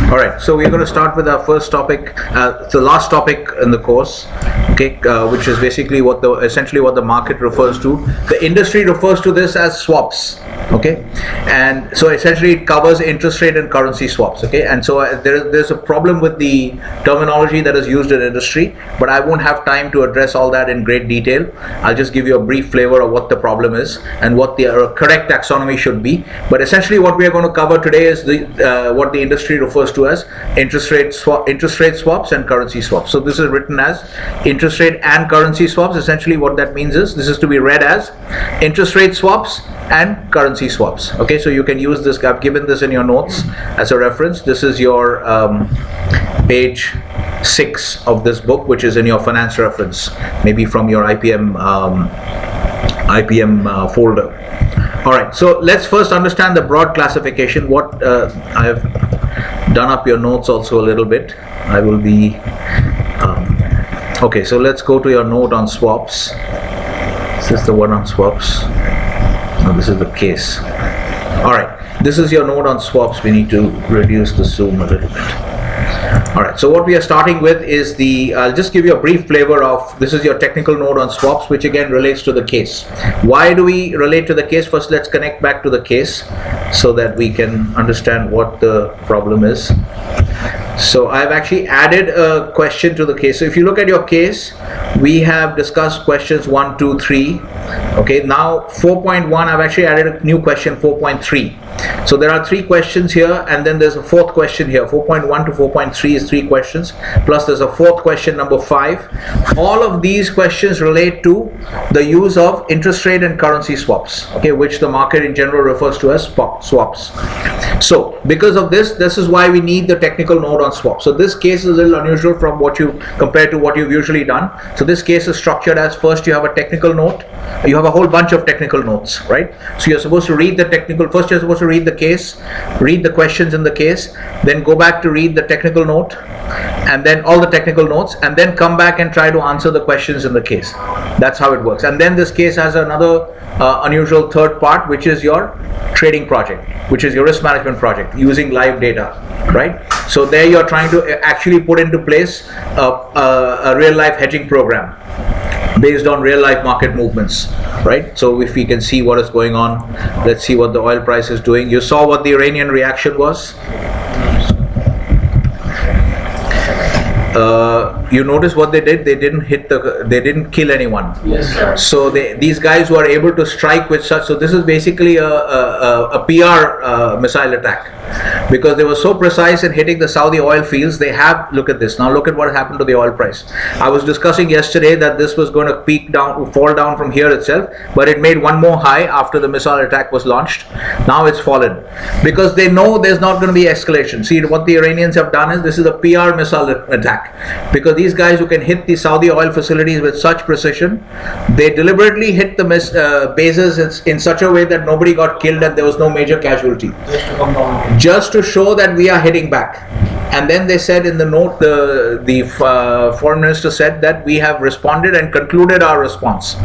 All right, so we're going to start with our first topic, the last topic in the course, okay, which is basically essentially what the market refers to. The industry refers to this as swaps, okay, and so essentially it covers interest rate and currency swaps, okay, and so there's a problem with the terminology that is used in industry, but I won't have time to address all that in great detail. I'll just give you a brief flavor of what the problem is and what the correct taxonomy should be. But essentially what we are going to cover today is what the industry refers to as interest rate swaps and currency swaps. So this is written as interest rate and currency swaps. Essentially what that means is this is to be read as interest rate swaps and currency swaps. Okay, so you can use this. I've given this in your notes as a reference. This is your page 6 of this book, which is in your finance reference, maybe from your IPM folder. All right, so let's first understand the broad classification. What I have done up your notes also a little bit. I will be okay, so let's go to your note on swaps. This is the one on swaps. No, this is the case. All right, this is your note on swaps. We need to reduce the zoom a little bit. All right, so what we are starting with is I'll just give you a brief flavor of, this is your technical note on swaps, which again relates to the case. Why do we relate to the case? First, let's connect back to the case so that we can understand what the problem is. So I've actually added a question to the case. So if you look at your case, we have discussed questions 1, 2, 3. Okay, now 4.1, I've actually added a new question, 4.3. So there are 3 questions here, and then there's a 4th question here. 4.1 to 4.3 is 3 questions, plus there's a 4th question, number 5. All of these questions relate to the use of interest rate and currency swaps, okay, which the market in general refers to as swaps. So because of this is why we need the technical note on swaps. So this case is a little unusual from compared to what you've usually done. So this case is structured as, first you have a technical note, you have a whole bunch of technical notes, right? So you're supposed to read the technical, first you're supposed to read the case, read the questions in the case, then go back to read the technical note, and then all the technical notes, and then come back and try to answer the questions in the case. That's how it works. And then this case has another unusual third part, which is your trading project, which is your risk management project using live data, right? So there you're trying to actually put into place a real life hedging program based on real life market movements, right? So if we can see what is going on, let's see what the oil price is doing. You saw what the Iranian reaction was. You notice what they did? They didn't kill anyone. Yes, sir. So these guys were able to strike with such. So this is basically a PR missile attack, because they were so precise in hitting the Saudi oil fields. Look at this. Now look at what happened to the oil price. I was discussing yesterday that this was going to fall down from here itself, but it made one more high after the missile attack was launched. Now it's fallen because they know there's not going to be escalation. See, what the Iranians have done is, this is a PR missile attack, because these guys who can hit the Saudi oil facilities with such precision, they deliberately hit the bases in such a way that nobody got killed and there was no major casualty, just to show that we are hitting back. And then they said in the note, the foreign minister said that we have responded and concluded our response.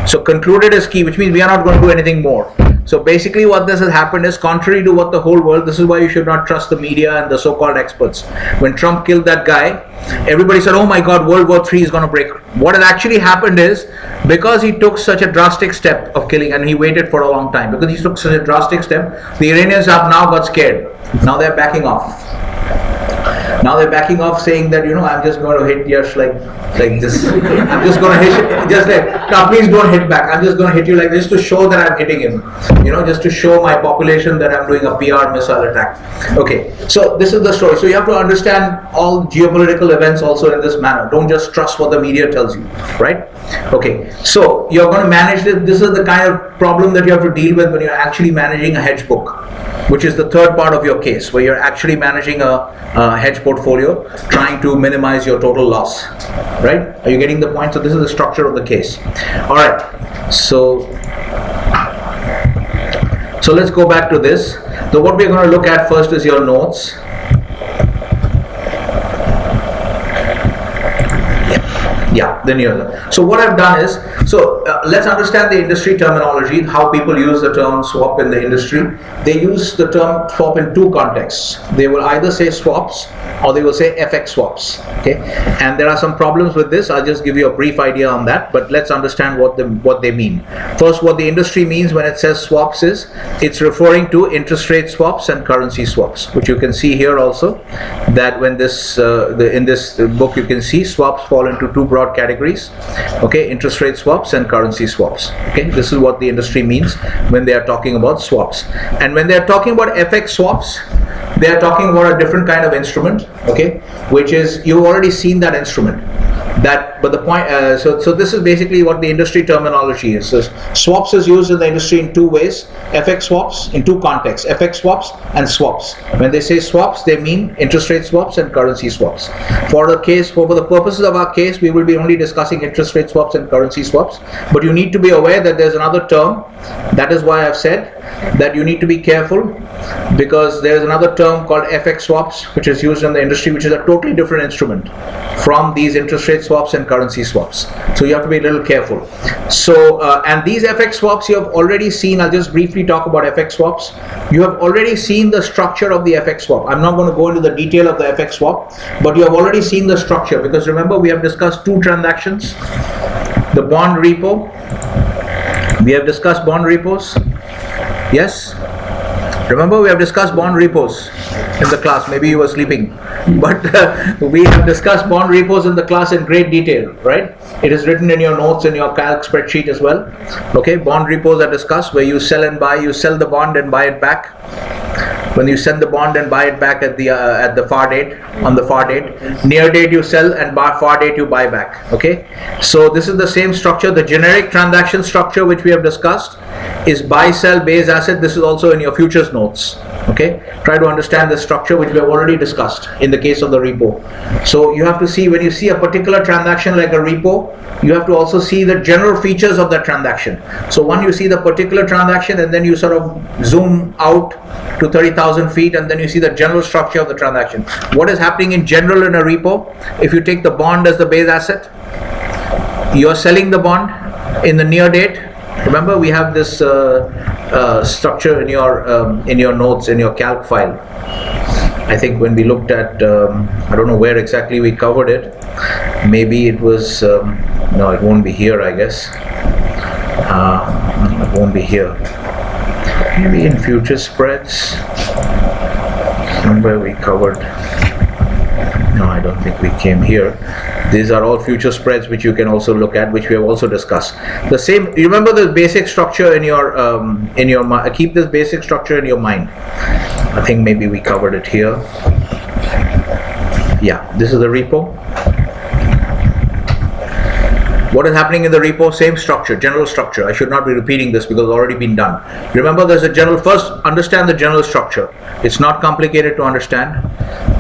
So concluded is key, which means we are not going to do anything more. So basically what this has happened is contrary to what the whole world, this is why you should not trust the media and the so-called experts. When Trump killed that guy, everybody said, oh my God, World War III is going to break. What has actually happened is, because he took such a drastic step of killing, and he waited for a long time, because he took such a drastic step, the Iranians have now got scared. Now they're backing off. Now they're backing off, saying that, I'm just going to hit Yash like this. I'm just going to hit, just like, no, please don't hit back. I'm just going to hit you like this to show that I'm hitting him. Just to show my population that I'm doing a PR missile attack. Okay, so this is the story. So you have to understand all geopolitical events also in this manner. Don't just trust what the media tells you, right? Okay, so you're going to manage this. This is the kind of problem that you have to deal with when you're actually managing a hedge book, which is the third part of your case, where you're actually managing a hedge portfolio, trying to minimize your total loss, right? Are you getting the point? So this is the structure of the case. All right, so let's go back to this. So what we're going to look at first is your notes. Yeah, the near term. So what I've done is, let's understand the industry terminology, how people use the term swap in the industry. They use the term swap in two contexts. They will either say swaps or they will say FX swaps. Okay, and there are some problems with this. I'll just give you a brief idea on that, but let's understand what they mean. First, what the industry means when it says swaps is, it's referring to interest rate swaps and currency swaps, which you can see here also, that when this in this book you can see swaps fall into two broad categories. Okay, interest rate swaps and currency swaps. Okay, this is what the industry means when they are talking about swaps. And when they are talking about FX swaps, they are talking about a different kind of instrument. Okay, which is, you've already seen that instrument. But the point, so this is basically what the industry terminology is. So swaps is used in the industry in two ways. FX swaps in two contexts: FX swaps and swaps. When they say swaps, they mean interest rate swaps and currency swaps. For the purposes of our case, we will be only discussing interest rate swaps and currency swaps. But you need to be aware that there's another term. That is why I've said that you need to be careful, because there's another term called FX swaps, which is used in the industry, which is a totally different instrument from these interest rate swaps and currency swaps. So you have to be a little careful. So and these FX swaps you have already seen. I'll just briefly talk about FX swaps. You have already seen the structure of the FX swap. I'm not going to go into the detail of the FX swap, but you have already seen the structure, because remember, we have discussed two transactions: the bond repo. We have discussed bond repos. Yes, remember, we have discussed bond repos in the class. Maybe you were sleeping, but we have discussed bond repos in the class in great detail, right? It is written in your notes, in your calc spreadsheet as well. Okay, bond repos are discussed, where you sell and buy. You sell the bond and buy it back. When you send the bond and buy it back at the far date, on the far date, near date you sell, and far date you buy back. Okay, so this is the same structure. The generic transaction structure which we have discussed is buy, sell, base asset. This is also in your futures notes. Okay, try to understand the structure which we have already discussed in the case of the repo. So you have to see, when you see a particular transaction like a repo, you have to also see the general features of that transaction. So one, you see the particular transaction, and then you sort of zoom out to 30,000 feet, and then you see the general structure of the transaction. What is happening in general in a repo? If you take the bond as the base asset, you are selling the bond in the near date. Remember, we have this structure in your notes, in your calc file. I think when we looked at, I don't know where exactly we covered it. Maybe it was, no, it won't be here, I guess. It won't be here. Maybe in future spreads, somewhere we covered. No, I don't think we came here. These are all future spreads which you can also look at, which we have also discussed. The same, you remember the basic structure in your keep this basic structure in your mind. I think maybe we covered it here. Yeah, this is the repo. What is happening in the repo? Same structure, general structure. I should not be repeating this because it's already been done. Remember, there's a general, first understand the general structure. It's not complicated to understand.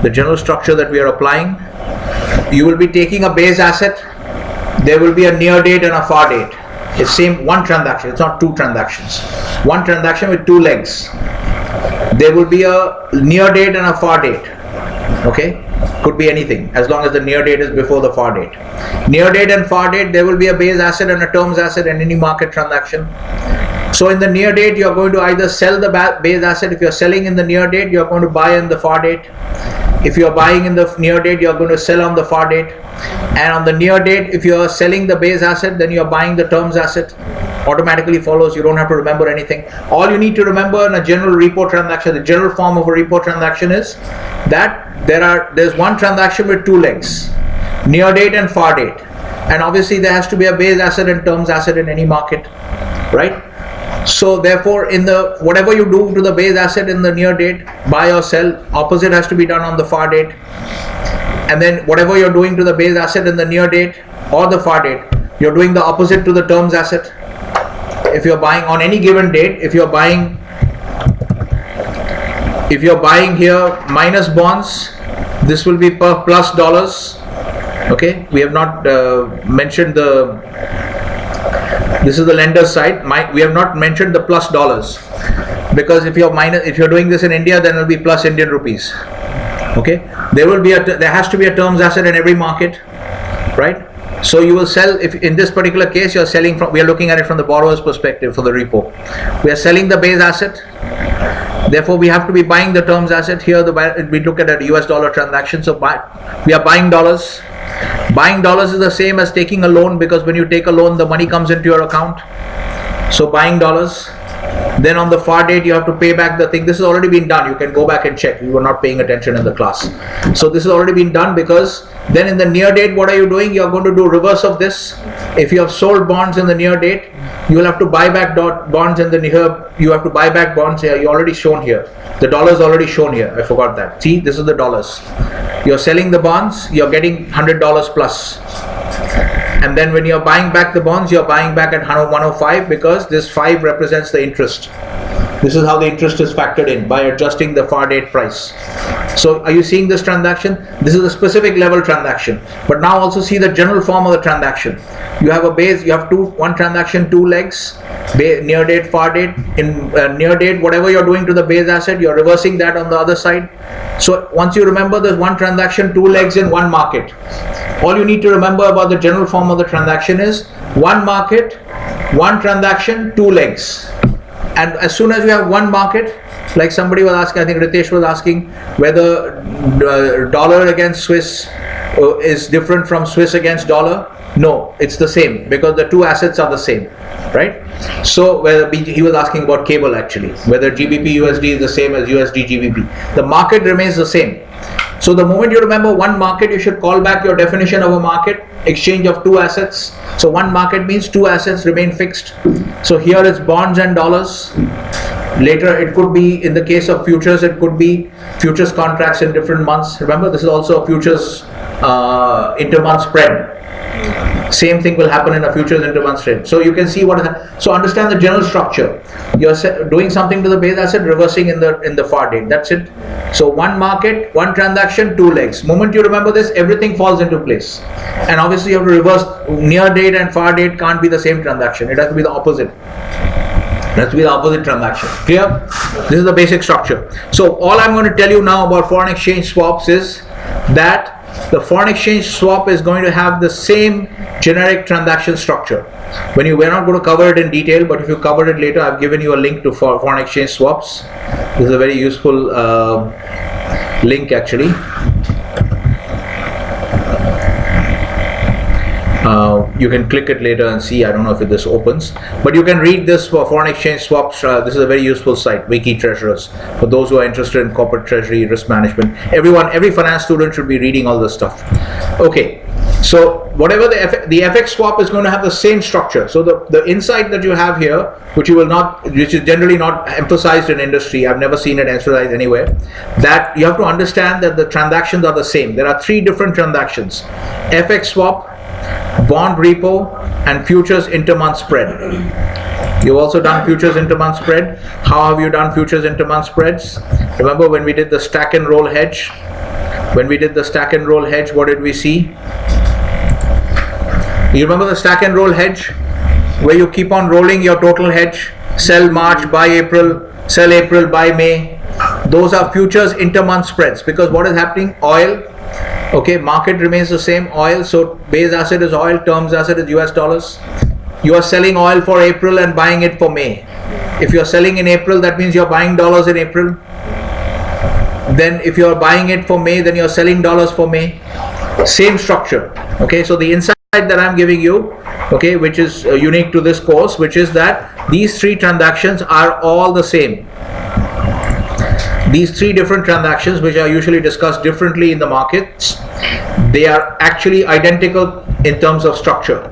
The general structure that we are applying, you will be taking a base asset. There will be a near date and a far date. It's same one transaction. It's not two transactions. One transaction with two legs. There will be a near date and a far date. Okay, could be anything as long as the near date is before the far date. Near date and far date, there will be a base asset and a terms asset in any market transaction. So in the near date, you are going to either sell the base asset. If you are selling in the near date, you are going to buy in the far date. If you are buying in the near date, you are going to sell on the far date. And on the near date, if you are selling the base asset, then you are buying the terms asset. Automatically follows. You don't have to remember anything. All you need to remember in a general repo transaction, the general form of a repo transaction is that there's one transaction with two legs, near date and far date. And obviously there has to be a base asset and terms asset in any market, right? So therefore, in the whatever you do to the base asset in the near date, buy or sell, opposite has to be done on the far date. And then whatever you're doing to the base asset in the near date or the far date, you're doing the opposite to the terms asset. If you're buying on any given date, if you're buying here minus bonds, this will be per plus dollars. Okay, we have not mentioned this is the lender's side. We have not mentioned the plus dollars, because if you're doing this in India, then it will be plus Indian rupees. Okay, there has to be a terms asset in every market, right? So you will sell, if in this particular case you're selling from, we are looking at it from the borrower's perspective for the repo. We are selling the base asset, therefore we have to be buying the terms asset. Here we look at a US dollar transaction, so we are buying dollars. Buying dollars is the same as taking a loan, because when you take a loan the money comes into your account. So buying dollars. Then on the far date you have to pay back the thing. This has already been done. You can go back and check. You were not paying attention in the class. So this has already been done, because then in the near date what are you doing? You are going to do reverse of this. If you have sold bonds in the near date, you will have to buy back bonds in the near. You have to buy back bonds here. You already shown here. The dollars already shown here. I forgot that. See, this is the dollars. You're selling the bonds. You're getting $100 plus. And then when you're buying back the bonds, you're buying back at 105, because this 5 represents the interest. This is how the interest is factored in, by adjusting the far date price. So are you seeing this transaction? This is a specific level transaction. But now also see the general form of the transaction. You have a base, you have one transaction, 2 legs, near date, far date. In near date, whatever you're doing to the base asset, you're reversing that on the other side. So once you remember there's one transaction, 2 legs in one market. All you need to remember about the general form of the transaction is one market, one transaction, 2 legs. And as soon as you have one market, like somebody was asking, I think Ritesh was asking whether dollar against Swiss is different from Swiss against dollar. No, it's the same, because the 2 assets are the same, right? So he was asking about cable actually, whether GBP USD is the same as USD GBP. The market remains the same. So the moment you remember one market, you should call back your definition of a market, exchange of 2 assets. So one market means 2 assets remain fixed. So here it's bonds and dollars. Later it could be, in the case of futures, it could be futures contracts in different months. Remember, this is also a futures intermonth spread. Same thing will happen in a futures intermonth trade. So you can see what is. So understand the general structure. You're doing something to the base asset, reversing in the far date. That's it. So one market, one transaction, 2 legs. Moment you remember this, everything falls into place. And obviously you have to reverse. Near date and far date can't be the same transaction. It has to be the opposite. It has to be the opposite transaction. Clear? This is the basic structure. So all I'm going to tell you now about foreign exchange swaps is that the foreign exchange swap is going to have the same generic transaction structure. We're not going to cover it in detail, but if you cover it later, I've given you a link to foreign exchange swaps. This is a very useful link actually. You can click it later and see. I don't know if this opens, but you can read this for foreign exchange swaps. This is a very useful site, Wiki Treasurers, for those who are interested in corporate treasury, risk management. Every finance student should be reading all this stuff. Okay, so whatever the FX swap is going to have the same structure. So the insight that you have here, which is generally not emphasized in industry, I've never seen it emphasized anywhere, that you have to understand that the transactions are the same. There are 3 different transactions: FX swap, bond repo, and futures intermonth spread. You've also done futures intermonth spread. How have you done futures intermonth spreads? Remember when we did the stack and roll hedge? When we did the stack and roll hedge, what did we see? You remember the stack and roll hedge, where you keep on rolling your total hedge, sell March, buy April, sell April, buy May. Those are futures intermonth spreads, because what is happening? Oil, okay, market remains the same, oil, so base asset is oil, terms asset is US dollars. You are selling oil for April and buying it for May. If you are selling in April, that means you are buying dollars in April. Then if you are buying it for May, then you are selling dollars for May. Same structure. Okay, so the insight that I'm giving you, okay, which is unique to this course, which is that these 3 transactions are all the same. These 3 different transactions, which are usually discussed differently in the markets, they are actually identical in terms of structure.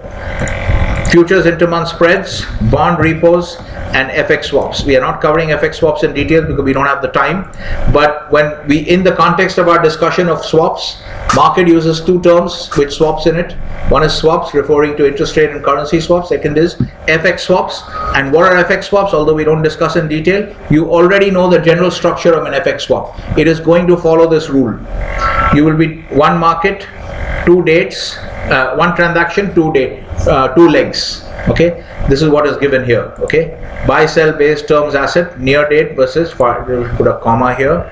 Futures intermonth spreads, bond repos, and FX swaps. We are not covering FX swaps in detail because we don't have the time, but in the context of our discussion of swaps, market uses 2 terms with swaps in it. One is swaps, referring to interest rate and currency swaps. Second is FX swaps. And what are FX swaps? Although we don't discuss in detail, you already know the general structure of an FX swap. It is going to follow this rule. You will be one market, 2 dates, one transaction, 2 legs. Okay, this is what is given here. Okay, buy sell base terms asset, near date versus far. We'll put a comma here.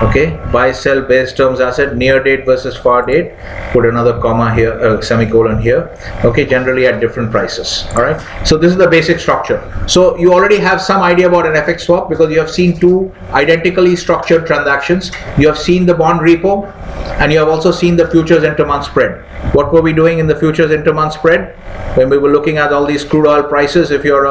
Okay, buy, sell, base terms asset, near date versus far date. Put another comma here, semicolon here. Okay, generally at different prices. All right. So this is the basic structure. So you already have some idea about an FX swap because you have seen two identically structured transactions. You have seen the bond repo, and you have also seen the futures intermonth spread. What were we doing in the futures intermonth spread? When we were looking at all these crude oil prices, if you're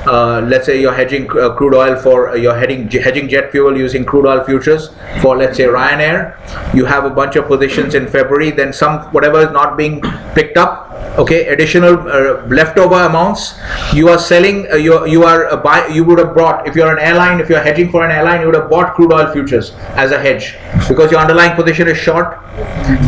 let's say you're hedging crude oil for you're hedging jet fuel using crude oil futures for, let's say, Ryanair, you have a bunch of positions in February, then some whatever is not being picked up, okay, additional leftover amounts you are selling, you would have bought, if you're an airline, if you're hedging for an airline, you would have bought crude oil futures as a hedge because your underlying position is short.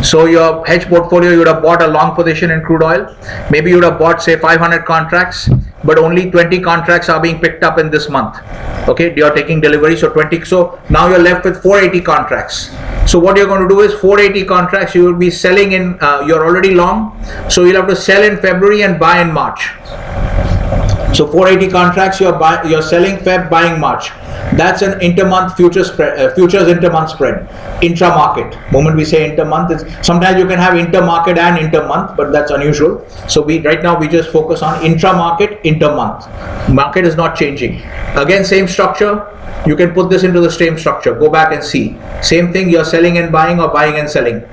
So your hedge portfolio, you would have bought a long position in crude oil. Maybe you would have bought, say, 500 contracts, but only 20 contracts are being picked up in this month. Okay, you're taking delivery, so 20. So now you're left with 480 contracts. So what you're going to do is 480 contracts you will be selling in. You're already long, so you'll have to sell in February and buy in March. So 480 contracts you're selling Feb, buying March. That's an intermonth futures intermonth spread, intra-market. Moment we say intermonth, sometimes you can have intermarket and intermonth, but that's unusual. So right now we just focus on intra-market, intermonth. Market is not changing. Again, same structure. You can put this into the same structure. Go back and see. Same thing. You're selling and buying or buying and selling.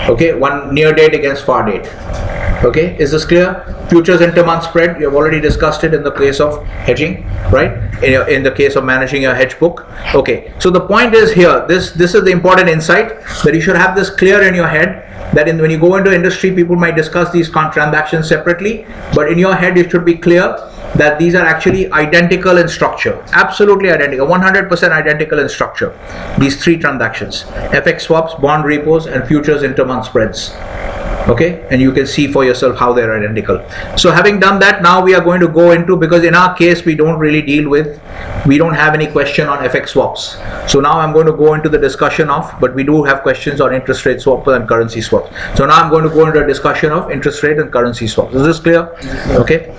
Okay, one near date against far date. Okay, is this clear? Futures intermonth spread, you have already discussed it in the case of hedging, right? In the case of managing your hedge book. Okay, so the point is here, this is the important insight, that you should have this clear in your head, that when you go into industry, people might discuss these transactions separately, but in your head it should be clear that these are actually identical in structure, absolutely identical, 100% identical in structure. These three transactions, FX swaps, bond repos, and futures intermonth spreads. Okay, and you can see for yourself how they're identical. So having done that, now we are going to go into, because in our case we don't have any question on FX swaps. So now I'm going to go into the discussion of, but we do have questions on interest rate swaps and currency swaps. So now I'm going to go into a discussion of interest rate and currency swaps. Is this clear? Okay.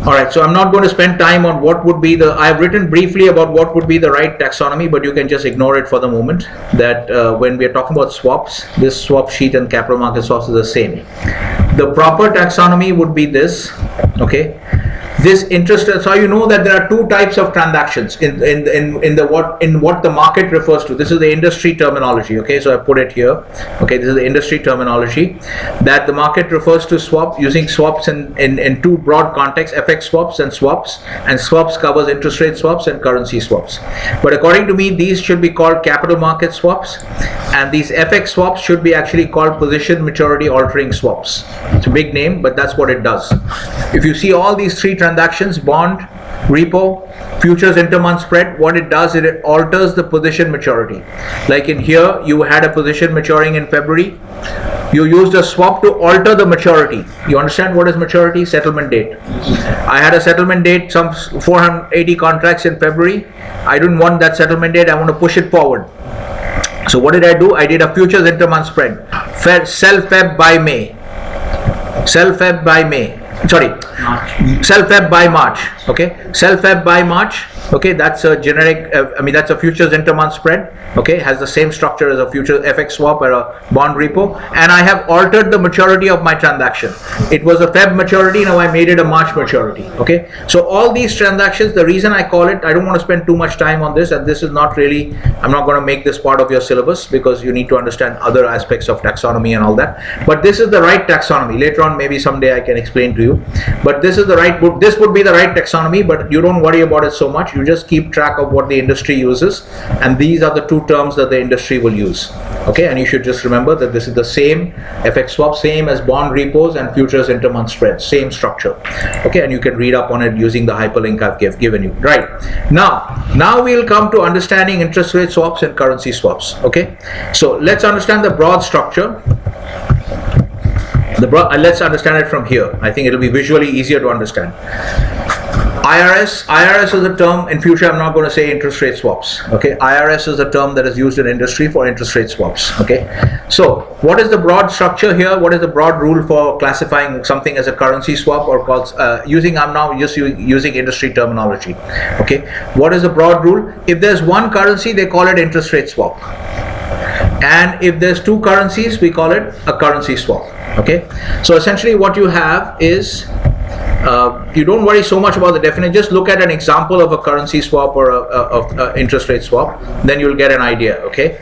Alright, so I'm not going to spend time on what would be I've written briefly about what would be the right taxonomy, but you can just ignore it for the moment, that when we are talking about swaps, this swap sheet and capital market swaps is the same. The proper taxonomy would be this, okay? This interest, so you know that there are two types of transactions in what the market refers to. This is the industry terminology, okay? So I put it here, okay? This is the industry terminology that the market refers to using swaps in two broad contexts, FX swaps, and swaps covers interest rate swaps and currency swaps. But according to me, these should be called capital market swaps, and these FX swaps should be actually called position maturity altering swaps. It's a big name, but that's what it does. If you see all these three transactions, bond, repo, futures intermonth spread, what it does is it alters the position maturity. Like in here, you had a position maturing in February. You used a swap to alter the maturity. You understand what is maturity? Settlement date. I had a settlement date, some 480 contracts in February. I didn't want that settlement date. I want to push it forward. So what did I do? I did a futures intermonth spread. Sell Feb, buy May. Sell Feb, buy May. Sorry, sell Feb, buy March. Okay, sell Feb, buy March. Okay, that's a generic, that's a futures intermonth spread. Okay, has the same structure as a futures FX swap or a bond repo. And I have altered the maturity of my transaction. It was a Feb maturity, now I made it a March maturity. Okay, so all these transactions, the reason I call it, I don't want to spend too much time on this, and this is not really, I'm not going to make this part of your syllabus because you need to understand other aspects of taxonomy and all that. But this is the right taxonomy. Later on, maybe someday I can explain to you. But this is the right, this would be the right taxonomy, but you don't worry about it so much. You just keep track of what the industry uses, and these are the two terms that the industry will use. Okay, and you should just remember that this is the same FX swap, same as bond repos and futures intermonth spreads, same structure. Okay, and you can read up on it using the hyperlink I've given you. Right, now we'll come to understanding interest rate swaps and currency swaps. Okay, so let's understand the broad structure. Let's understand it from here. I think it'll be visually easier to understand. IRS is a term, in future I'm not going to say interest rate swaps, okay. IRS is a term that is used in industry for interest rate swaps, okay. So what is the broad structure here? What is the broad rule for classifying something as a currency swap, or called I'm now just using industry terminology, okay. What is the broad rule? If there's one currency, they call it interest rate swap, and if there's two currencies, we call it a currency swap, okay. So essentially what you have is, you don't worry so much about the definition, just look at an example of a currency swap or a interest rate swap, then you'll get an idea, okay.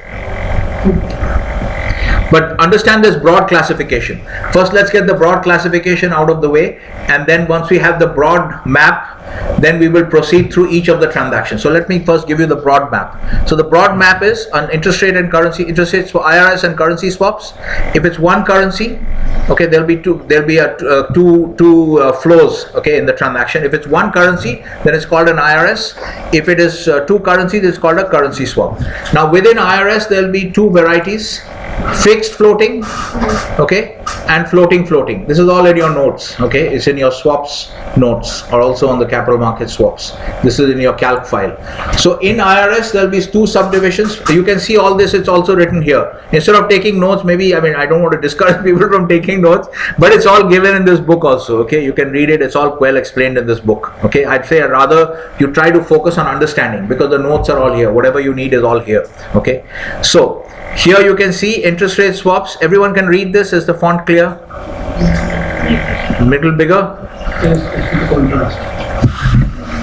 But understand this broad classification. First, let's get the broad classification out of the way, and then once we have the broad map, then we will proceed through each of the transactions. So let me first give you the broad map. So the broad map is an interest rate and currency, interest rates for IRS and currency swaps. If it's one currency, okay, there'll be two flows, okay, in the transaction. If it's one currency, then it's called an IRS. If it is two currencies, it's called a currency swap. Now within IRS, there'll be two varieties: fixed floating, okay, and floating. This is all in your notes, okay. It's in your swaps notes, or also on the capital market swaps. This is in your calc file. So in IRS, there'll be two subdivisions. You can see all this, it's also written here. Instead of taking notes, maybe, I don't want to discourage people from taking notes, but it's all given in this book also, okay. You can read it, it's all well explained in this book, okay. I'd say rather you try to focus on understanding, because the notes are all here. Whatever you need is all here, okay. So here you can see interest rate swaps. Everyone can read this. Is the font clear? Middle bigger?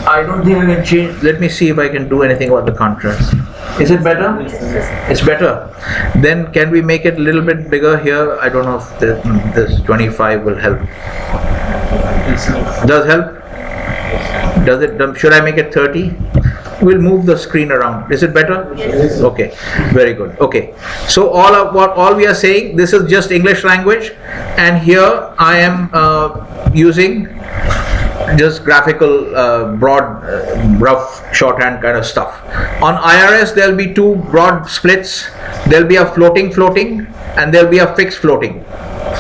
I don't think I can change. Let me see if I can do anything about the contrast. Is it better? It's better. Then can we make it a little bit bigger here? I don't know if this 25 will help. Does help? Does it? Should I make it 30? We'll move the screen around. Is it better? Yes. Okay, very good. Okay, so all we are saying, this is just English language, and here I am using just graphical, broad, rough shorthand kind of stuff. On IRS, there'll be two broad splits. There'll be a floating, and there'll be a fixed floating.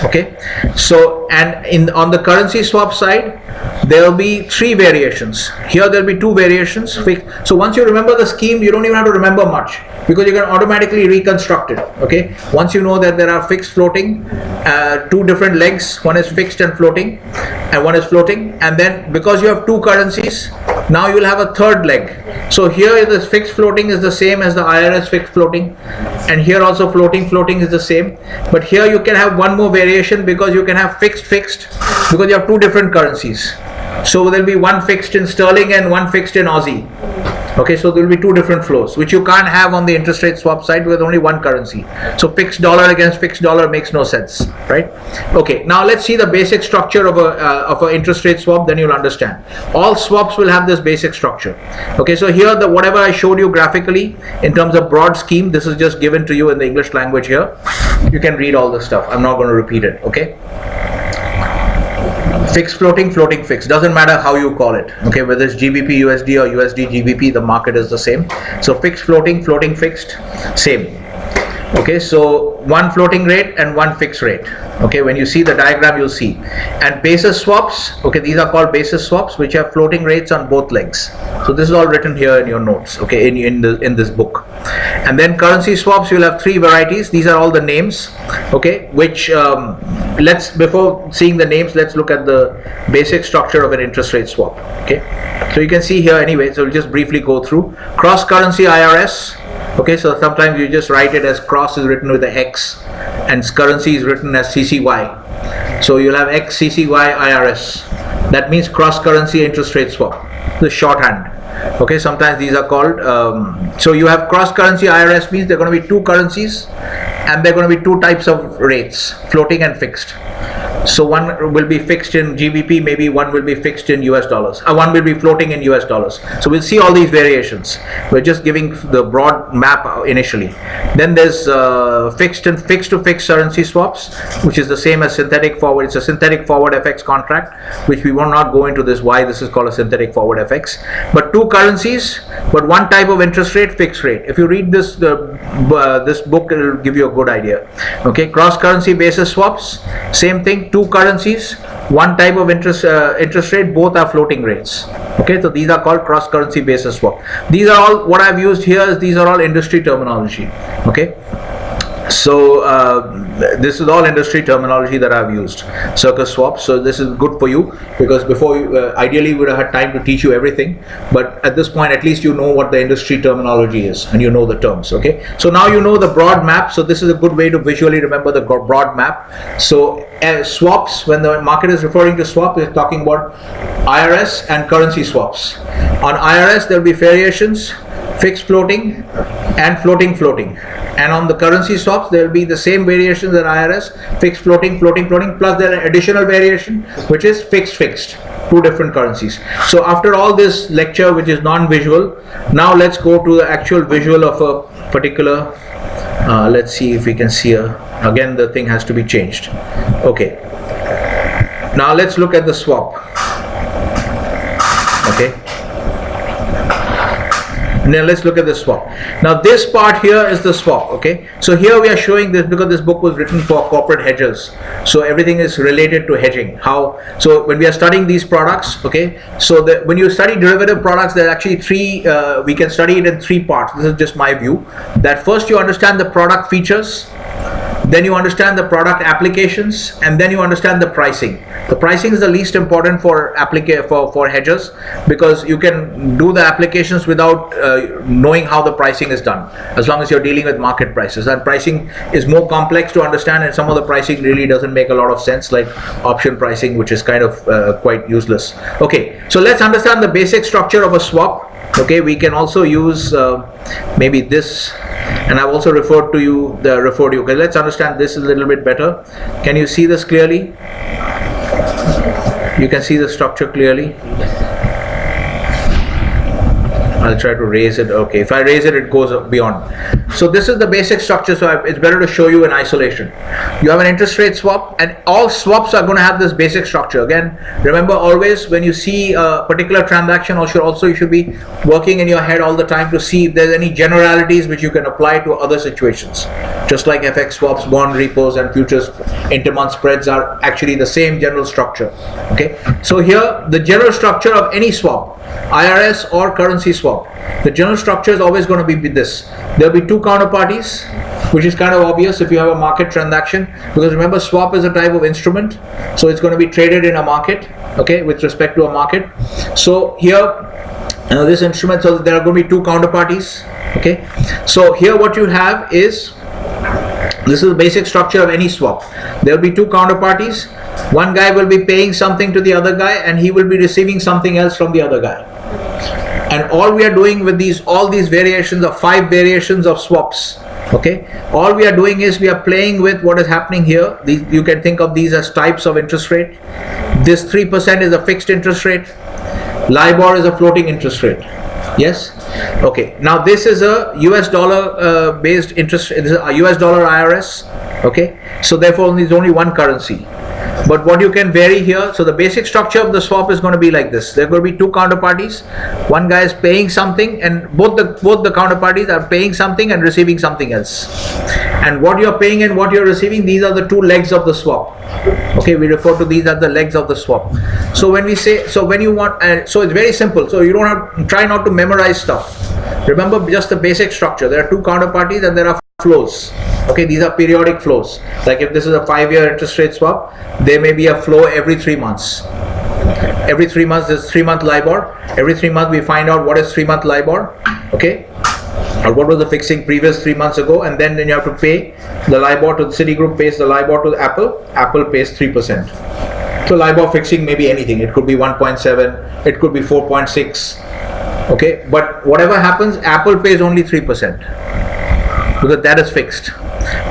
Okay, so and on the currency swap side, there will be three variations. Here there will be two variations. So once you remember the scheme, you don't even have to remember much, because you can automatically reconstruct it. Okay, once you know that there are fixed floating, two different legs, one is fixed and floating, and one is floating, and then because you have two currencies, now you will have a third leg. So here the fixed floating is the same as the IRS fixed floating, and here also floating is the same, but here you can have one more variation, because you can have fixed, because you have two different currencies. So there will be one fixed in sterling and one fixed in Aussie. Okay, so there will be two different flows, which you can't have on the interest rate swap side with only one currency. So fixed dollar against fixed dollar makes no sense, right? Okay, now let's see the basic structure of a interest rate swap, then you'll understand. All swaps will have this basic structure. Okay, so here whatever I showed you graphically in terms of broad scheme, this is just given to you in the English language here. You can read all this stuff. I'm not going to repeat it, okay? Fixed floating, fixed, doesn't matter how you call it, okay, whether it's GBP USD or USD GBP, the market is the same. So fixed floating, fixed, same. Okay, so one floating rate and one fixed rate. Okay, when you see the diagram, you'll see. And basis swaps, okay, these are called basis swaps, which have floating rates on both legs. So this is all written here in your notes, okay, in this book. And then currency swaps, you'll have three varieties. These are all the names, okay, which before seeing the names, let's look at the basic structure of an interest rate swap. Okay, so you can see here anyway, so we'll just briefly go through. Cross currency IRS. Okay, so sometimes you just write it as cross is written with the X, and currency is written as CCY. So you'll have X CCY IRS. That means cross currency interest rate swap. The shorthand. Okay, sometimes these are called. So you have cross currency IRS means there are going to be two currencies, and there are going to be two types of rates, floating and fixed. So one will be fixed in GBP, maybe one will be fixed in US dollars, one will be floating in US dollars. So we'll see all these variations. We're just giving the broad map initially. Then there's fixed and fixed to fixed currency swaps, which is the same as synthetic forward. It's a synthetic forward FX contract, which we will not go into this why this is called a synthetic forward FX. But two currencies, but one type of interest rate, fixed rate. If you read this book, it will give you a good idea. Okay, cross currency basis swaps, same thing. two currencies, one type of interest rate, both are floating rates. Okay, so these are called cross currency basis swap. These are all what I've used here is these are all industry terminology. Okay, so this is all industry terminology that I've used, circus swaps. So this is good for you because before you, ideally we would have had time to teach you everything, but at this point at least you know what the industry terminology is and you know the terms. Okay, so now you know the broad map, so this is a good way to visually remember the broad map. So swaps, when the market is referring to swap, they're talking about IRS and currency swaps. On IRS there will be variations, fixed floating and floating. And on the currency swaps, there will be the same variations at IRS, fixed floating, plus there are additional variation, which is fixed, two different currencies. So after all this lecture, which is non-visual, now let's go to the actual visual of a particular, let's see if we can see again the thing has to be changed. Okay, now let's look at the swap. Okay. Now let's look at the swap. Now this part here is the swap. Okay, so here we are showing this because this book was written for corporate hedgers, so everything is related to hedging. How? So when we are studying these products, okay, so when you study derivative products, there are actually three, we can study it in three parts. This is just my view, that first you understand the product features, then you understand the product applications, and then you understand the pricing. The pricing is the least important for hedgers because you can do the applications without knowing how the pricing is done, as long as you're dealing with market prices. And pricing is more complex to understand, and some of the pricing really doesn't make a lot of sense, like option pricing, which is kind of quite useless. Okay, so let's understand the basic structure of a swap. Okay, we can also use maybe this, and I've also referred to you. Okay, let's understand this a little bit better. Can you see this clearly? You can see the structure clearly. I'll try to raise it. Okay, if I raise it, it goes beyond. So this is the basic structure, so it's better to show you in isolation. You have an interest rate swap, and all swaps are going to have this basic structure. Again, remember always when you see a particular transaction, also you should be working in your head all the time to see if there's any generalities which you can apply to other situations. Just like FX swaps, bond repos, and futures intermonth spreads are actually the same general structure. Okay, so here the general structure of any swap, IRS or currency swap, the general structure is always going to be this. There will be two counterparties, which is kind of obvious if you have a market transaction, because remember swap is a type of instrument, so it's going to be traded in a market, okay, with respect to a market. So here this instrument, so there are going to be two counterparties. Okay, so here what you have is, this is the basic structure of any swap. There will be two counterparties. One guy will be paying something to the other guy, and he will be receiving something else from the other guy. And all we are doing with all these variations of 5 variations of swaps, okay, all we are doing is we are playing with what is happening here. You can think of these as types of interest rate. This 3% is a fixed interest rate. LIBOR is a floating interest rate. Yes. Okay. Now this is a US dollar based interest. This is a US dollar IRS. Okay. So therefore, there's only one currency. But what you can vary here, so the basic structure of the swap is going to be like this. There are going to be two counterparties. One guy is paying something, and both the counterparties are paying something and receiving something else. And what you're paying and what you're receiving, these are the two legs of the swap. Okay, we refer to these as the legs of the swap. So when we say, so when you want, so it's very simple. So you don't have, try not to memorize stuff. Remember just the basic structure. There are two counterparties and there are flows. Okay, these are periodic flows. Like if this is a 5-year interest rate swap, there may be a flow every 3 months. Every 3 months there's 3-month LIBOR. Every 3 months we find out what is 3-month LIBOR. Okay, or what was the fixing previous 3 months ago, and then you have to pay the LIBOR to the Citigroup, pays the LIBOR to Apple. Apple pays 3%. So LIBOR fixing may be anything. It could be 1.7. It could be 4.6. Okay, but whatever happens, Apple pays only 3% because that is fixed.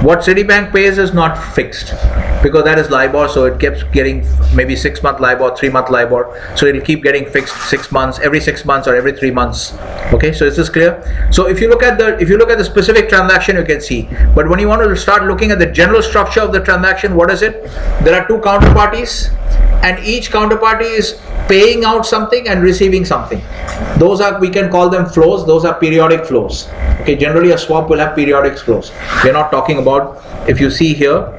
What Citibank pays is not fixed because that is LIBOR, so it keeps getting maybe 6-month LIBOR, 3-month LIBOR, so it will keep getting fixed 6 months, every 6 months or every 3 months. Okay, so is this clear? So if you look at the specific transaction, you can see. But when you want to start looking at the general structure of the transaction, what is it? There are two counterparties, and each counterparty is paying out something and receiving something. Those are, we can call them flows. Those are periodic flows. Okay, generally a swap will have periodic flows. We're not talking about, if you see here,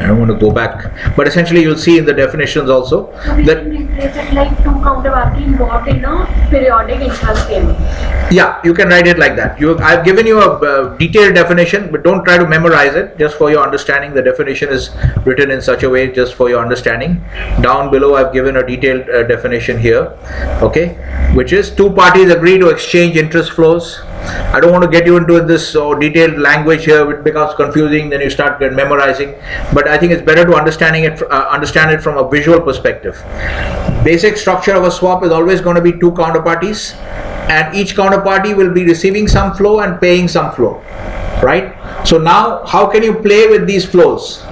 I don't want to go back, but essentially you'll see in the definitions also So we that can replace it like two counterparty bought in a periodic interest payment. yeah, you can write it like that. I've given you a detailed definition, but don't try to memorize it. Just for your understanding, the definition is written in such a way just for your understanding. Down below, I've given a detailed definition here, okay, which is two parties agree to exchange interest flows. I don't want to get you into this detailed language here. It becomes confusing. Then you start memorizing. But I think it's better to understand it from a visual perspective. Basic structure of a swap is always going to be two counterparties, and each counterparty will be receiving some flow and paying some flow, right? So now, how can you play with these flows?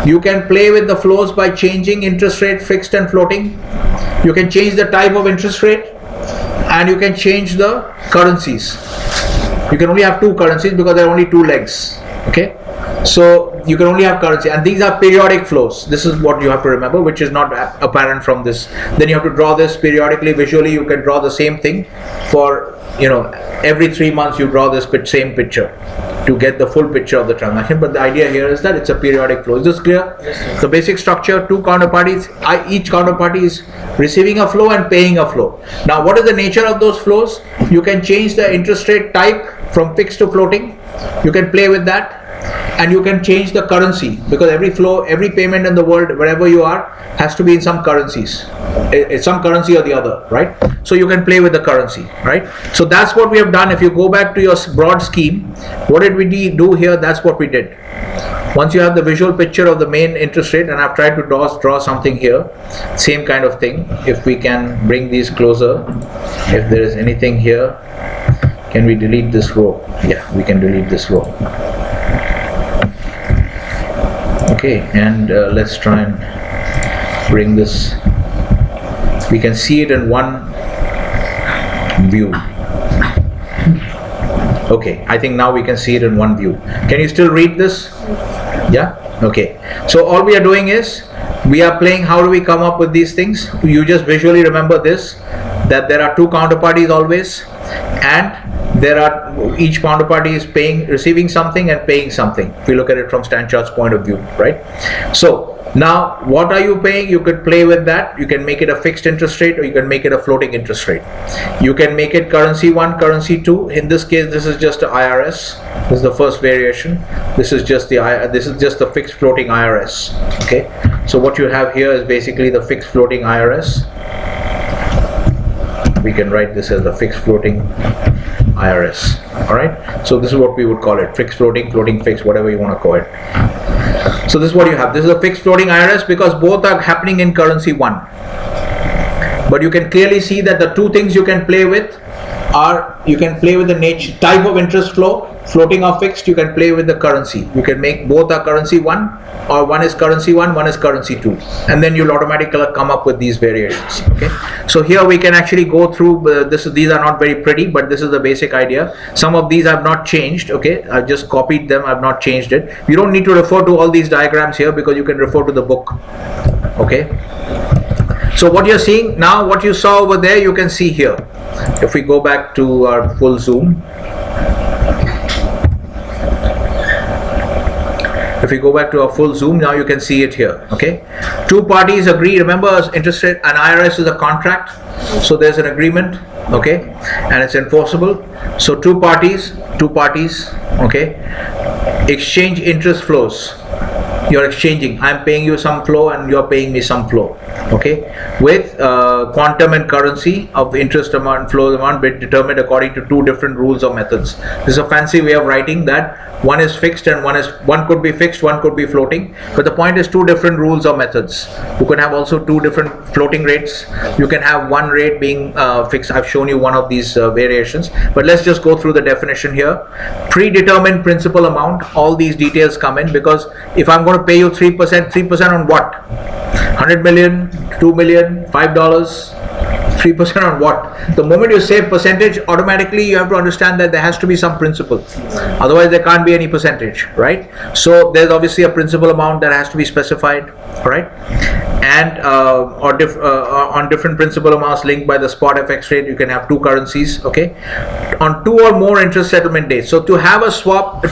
You can play with the flows by changing interest rate, fixed and floating. You can change the type of interest rate, and you can change the currencies. You can only have two currencies because there are only two legs, okay? So you can only have currency, and these are periodic flows. This is what you have to remember, which is not apparent from this. Then you have to draw this periodically, visually. You can draw the same thing for, every 3 months you draw this same picture to get the full picture of the transaction. But the idea here is that it's a periodic flow. Is this clear? Yes, the basic structure, two counterparties, each counterparty is receiving a flow and paying a flow. Now, what is the nature of those flows? You can change the interest rate type from fixed to floating. You can play with that. And you can change the currency, because every flow, every payment in the world, wherever you are, has to be in some currencies. It's some currency or the other, right? So you can play with the currency, right? So that's what we have done. If you go back to your broad scheme, what did we do here? That's what we did. Once you have the visual picture of the main interest rate, and I've tried to draw something here, same kind of thing. If we can bring these closer, if there is anything here, can we delete this row? Yeah, we can delete this row. Okay, and let's try and bring this. We can see it in one view. Okay, I think now we can see it in one view. Can you still read this? Yeah? Okay. So all we are doing is, we are playing how do we come up with these things. You just visually remember this, that there are two counterparties always, and each counterparty is receiving something and paying something. If we look at it from Stan Chart's point of view, right? So now, what are you paying? You could play with that. You can make it a fixed interest rate, or you can make it a floating interest rate. You can make it currency 1, currency 2. In this case, this is just the IRS. This is the first variation. This is just the fixed floating IRS. Okay. So what you have here is basically the fixed floating IRS. We can write this as the fixed floating IRS. Alright, so this is what we would call it: fixed floating, floating fixed, whatever you want to call it. So this is what you have. This is a fixed floating IRS because both are happening in currency 1. But you can clearly see that the two things you can play with are, you can play with the type of interest flow, floating or fixed. You can play with the currency. You can make both are currency 1, or one is currency 1, one is currency 2, and then you'll automatically come up with these variations. Okay, so here we can actually go through these are not very pretty, but this is the basic idea. Some of these I've not changed. Okay, I've just copied them, I've not changed it. You don't need to refer to all these diagrams here, because you can refer to the book. Okay, so what you're seeing now, what you saw over there, you can see here. If we go back to our full zoom, now you can see it here. Okay, two parties agree. Remember, interest rate, an IRS is a contract, so there's an agreement. Okay, and it's enforceable. So two parties, okay, exchange interest flows. You're exchanging. I'm paying you some flow and you're paying me some flow. Okay, with quantum and currency of interest amount, flow amount determined according to two different rules or methods. This is a fancy way of writing that one is fixed and one could be fixed, one could be floating. But the point is two different rules or methods. You can have also two different floating rates. You can have one rate being fixed. I've shown you one of these variations. But let's just go through the definition here. Predetermined principal amount. All these details come in, because if I'm going to pay you 3%, 3% on what? 100 million, 2 million, $5, 3% on what? The moment you say percentage, automatically you have to understand that there has to be some principal. Otherwise, there can't be any percentage, right? So there's obviously a principal amount that has to be specified, right? And on different principal amounts linked by the spot FX rate, you can have two currencies, okay? On two or more interest settlement dates. So to have a swap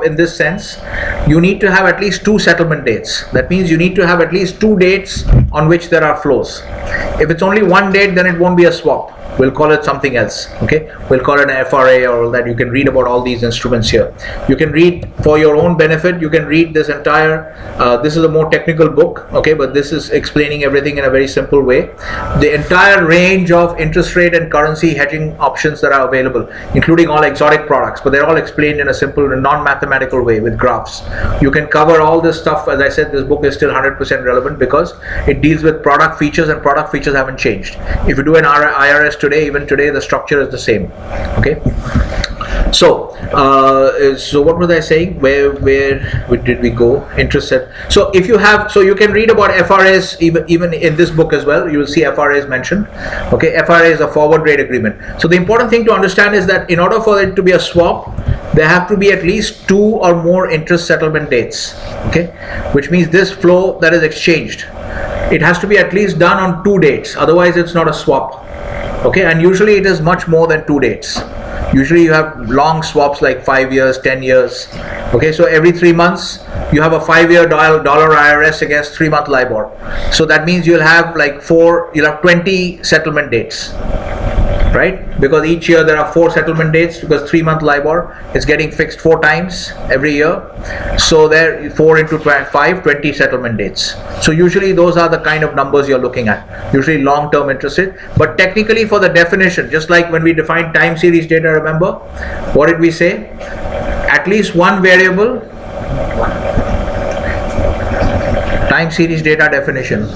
in this sense, you need to have at least two settlement dates. That means you need to have at least two dates on which there are flows. If it's only one date, then it won't be a swap. We'll call it something else, okay? We'll call it an FRA or that. You can read about all these instruments here. You can read for your own benefit, you can read this entire, this is a more technical book, okay? But this is explaining everything in a very simple way. The entire range of interest rate and currency hedging options that are available, including all exotic products, but they're all explained in a simple non-mathematical way with graphs. You can cover all this stuff. As I said, this book is still 100% relevant because it deals with product features, and product features haven't changed. If you do an IRS today, even today, the structure is the same, okay? So what was I saying? Where did we go? Interest set. So if you have, so you can read about FRAs even in this book as well. You will see FRAs mentioned. Okay, FRA is a forward rate agreement. So the important thing to understand is that in order for it to be a swap, there have to be at least two or more interest settlement dates. Okay, which means this flow that is exchanged, it has to be at least done on two dates. Otherwise, it's not a swap. Okay, and usually it is much more than two dates. Usually you have long swaps like 5 years, 10 years. Okay, so every 3 months you have a 5-year dollar IRS against 3-month LIBOR. So that means you'll have like 20 settlement dates, right? Because each year there are 4 settlement dates, because 3-month LIBOR is getting fixed 4 times every year. So there 4 into 5, 20 settlement dates. So usually those are the kind of numbers you're looking at, usually long-term interest rate. But technically for the definition, just like when we defined time series data, remember, what did we say? At least one variable, time series data definition,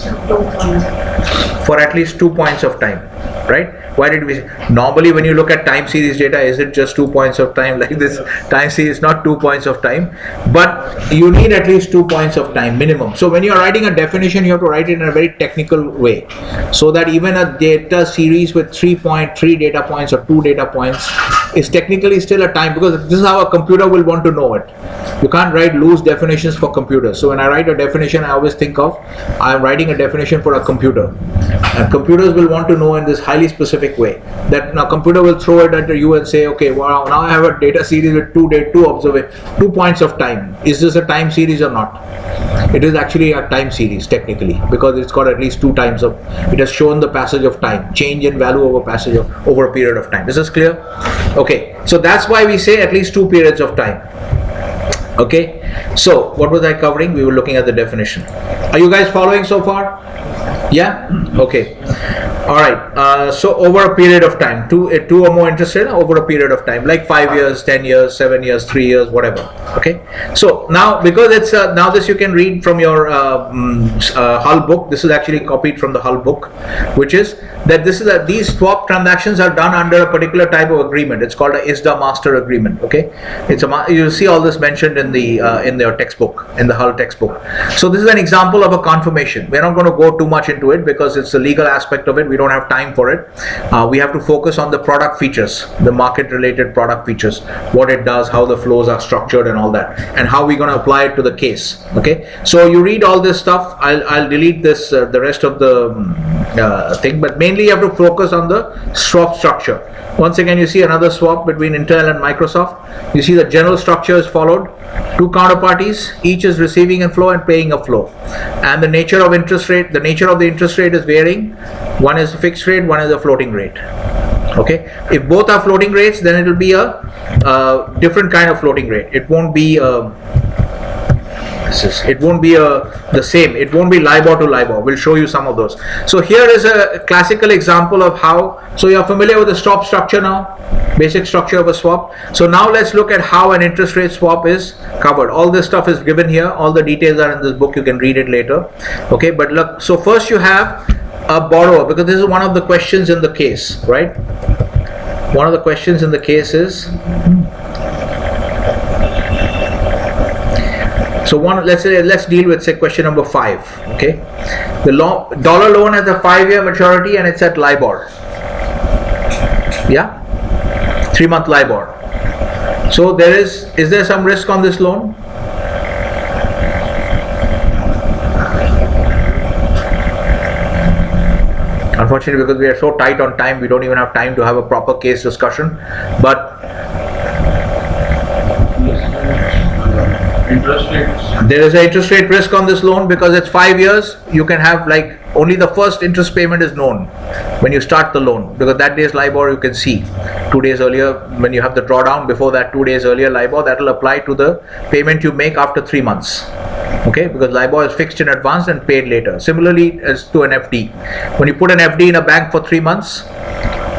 for at least 2 points of time, right? Why did we say? Normally when you look at time series data, is it just 2 points of time like this? Time series, not 2 points of time, but you need at least 2 points of time minimum. So when you're writing a definition, you have to write it in a very technical way, so that even a data series with 3.3 data points or 2 data points is technically still a time, because this is how a computer will want to know it. You can't write loose definitions for computers. So when I write a definition, I always think of, I'm writing a definition for a computer, and computers will want to know in this highly specific way. That now computer will throw it at you and say, okay, wow, now I have a data series with 2 points of time. Is this a time series or not? It is actually a time series technically, because it's got at least 2 times of, it has shown the passage of time, change in value over a period of time. Is this clear? Okay, so that's why we say at least 2 periods of time. Okay, so what was I covering? We were looking at the definition. Are you guys following so far? Yeah? Okay. Alright, so over a period of time, two or more interest rate over a period of time, like 5 years, 10 years, 7 years, 3 years, whatever. Okay, so now because it's now this you can read from your Hull book. This is actually copied from the Hull book, which is that these swap transactions are done under a particular type of agreement. It's called a ISDA master agreement. Okay, you'll see all this mentioned in their textbook, in the Hull textbook. So this is an example of a confirmation. We're not going to go too much into it because it's the legal aspect of it. We don't have time for it. We have to focus on the product features, the market related product features, what it does, how the flows are structured and all that, and how we're going to apply it to the case. Okay, so you read all this stuff. I'll delete this the rest of the thing, but mainly you have to focus on the swap structure. Once again, you see another swap between Intel and Microsoft. You see the general structure is followed. 2 counterparties, each is receiving a flow and paying a flow, and the nature of the interest rate is varying. One is a fixed rate, one is a floating rate. Okay, if both are floating rates, then it will be a different kind of floating rate. It won't be the same. It won't be LIBOR to LIBOR. We'll show you some of those. So here is a classical example of how. So you are familiar with the swap structure now, basic structure of a swap. So now let's look at how an interest rate swap is covered. All this stuff is given here. All the details are in this book. You can read it later. Okay, but look. So first you have a borrower, because this is one of the questions in the case, right? One of the questions in the case is. So let's deal with say question number 5. Okay, the dollar loan has a 5-year maturity and it's at LIBOR. Yeah, 3-month LIBOR. So is there some risk on this loan? Unfortunately, because we are so tight on time, we don't even have time to have a proper case discussion. But interest rates. there is an interest rate risk on this loan because it's 5 years. You can have like only the first interest payment is known when you start the loan, because that day's LIBOR you can see 2 days earlier when you have the drawdown. Before that, 2 days earlier LIBOR, that will apply to the payment you make after 3 months. Okay, because LIBOR is fixed in advance and paid later. Similarly as to an FD. When you put an FD in a bank for 3 months,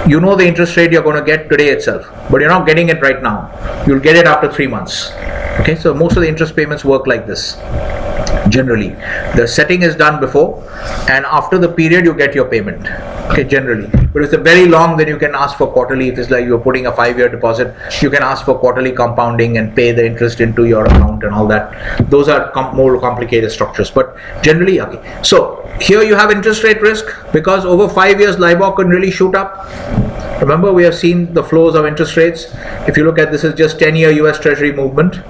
you know the interest rate you're going to get today itself, but you're not getting it right now. You'll get it after 3 months. Okay, so most of the interest payments work like this. Generally, the setting is done before, and after the period you get your payment. Okay, generally. But if it's very long, then you can ask for quarterly. If it's like you're putting a 5-year deposit, you can ask for quarterly compounding and pay the interest into your account and all that. Those are more complicated structures, but generally, okay. So here you have interest rate risk because over 5 years LIBOR can really shoot up. Remember, we have seen the flows of interest rates. If you look at this, is just 10-year US Treasury movement.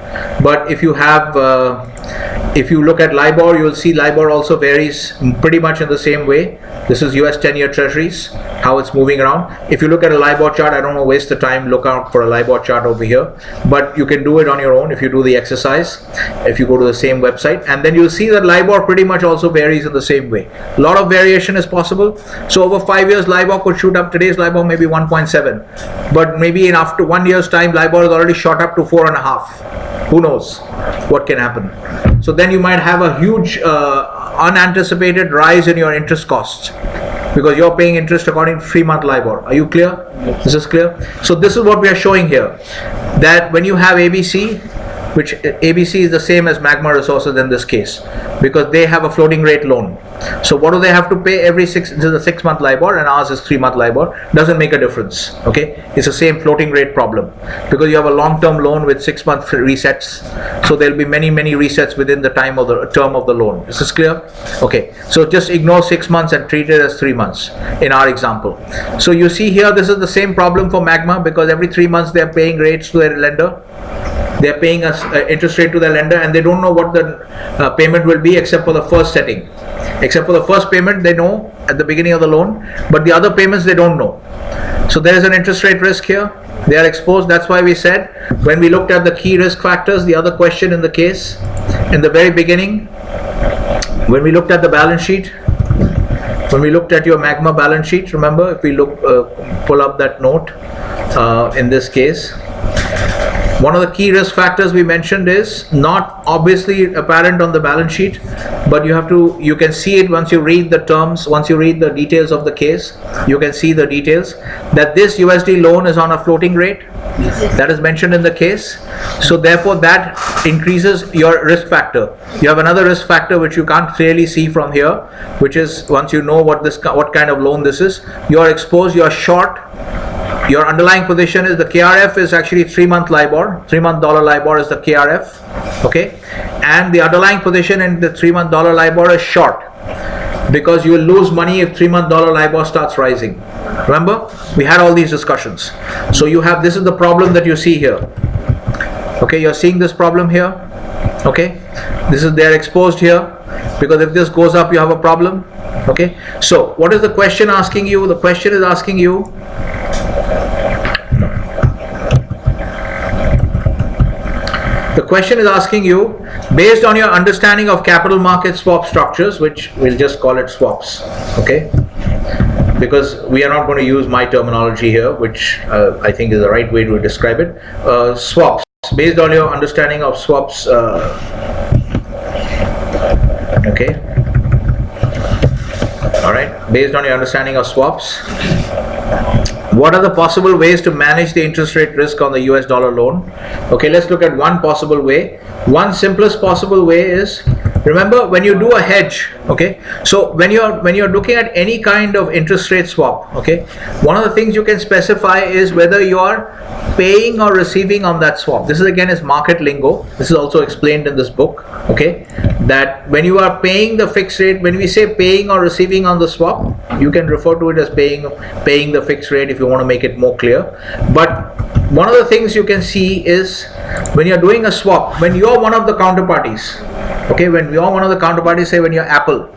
But if you have, if you look at LIBOR, you will see LIBOR also varies pretty much in the same way. This is US 10-year Treasuries, how it's moving around. If you look at a LIBOR chart, I don't know, waste the time, look out for a LIBOR chart over here. But you can do it on your own if you do the exercise, if you go to the same website. And then you'll see that LIBOR pretty much also varies in the same way. A lot of variation is possible. So over 5 years, LIBOR could shoot up. Today's LIBOR maybe 1.7. But maybe in after 1 year's time, LIBOR has already shot up to 4.5. Who knows what can happen? So then you might have a huge unanticipated rise in your interest costs because you're paying interest according to 3-month LIBOR. Are you clear? Yes. This is clear? So this is what we are showing here, that when you have ABC, which ABC is the same as Magma Resources in this case, because they have a floating rate loan. So what do they have to pay every 6? This is a 6-month LIBOR and ours is 3-month LIBOR. Doesn't make a difference. Okay, it's the same floating rate problem because you have a long-term loan with 6-month resets. So there will be many resets within the time of the term of the loan. Is this clear? Okay, so just ignore 6 months and treat it as 3 months in our example. So you see here, this is the same problem for Magma because every 3 months they are paying rates to their lender. They are paying us interest rate to their lender, and they don't know what the payment will be except for the first setting. Except for the first payment, they know at the beginning of the loan, but the other payments they don't know. So there is an interest rate risk here. They are exposed. That's why we said when we looked at the key risk factors, the other question in the case, in the very beginning, when we looked at the balance sheet, when we looked at your Magma balance sheet, remember, if we look, pull up that note in this case, one of the key risk factors we mentioned is not obviously apparent on the balance sheet, but you can see it once you read the terms, once you read the details of the case, you can see the details that this USD loan is on a floating rate. That is mentioned in the case. So therefore that increases your risk factor. You have another risk factor which you can't clearly see from here, which is once you know what kind of loan this is, you are exposed, you are short. Your underlying position is the KRF is actually 3-month LIBOR, 3-month dollar LIBOR is the KRF, okay, and the underlying position in the 3-month dollar LIBOR is short because you will lose money if 3-month dollar LIBOR starts rising. Remember, we had all these discussions. So you have, this is the problem that you see here. Okay, you're seeing this problem here. Okay, this is, they're exposed here because if this goes up, you have a problem. Okay, so what is the question asking you? The question is asking you, the question is asking you, based on your understanding of capital market swap structures, which we'll just call it swaps, okay? Because we are not going to use my terminology here, which I think is the right way to describe it. Swaps, based on your understanding of swaps, okay? All right, based on your understanding of swaps, what are the possible ways to manage the interest rate risk on the US dollar loan? Okay, let's look at one possible way. One simplest possible way is Remember, when you do a hedge, okay, so when you're looking at any kind of interest rate swap, okay, one of the things you can specify is whether you are paying or receiving on that swap. This is again is market lingo. This is also explained in this book, okay, that when you are paying the fixed rate, when we say paying or receiving on the swap, you can refer to it as paying the fixed rate if you want to make it more clear. But one of the things you can see is when you're doing a swap, when you're one of the counterparties, okay, when you're one of the counterparties, say when you're Apple,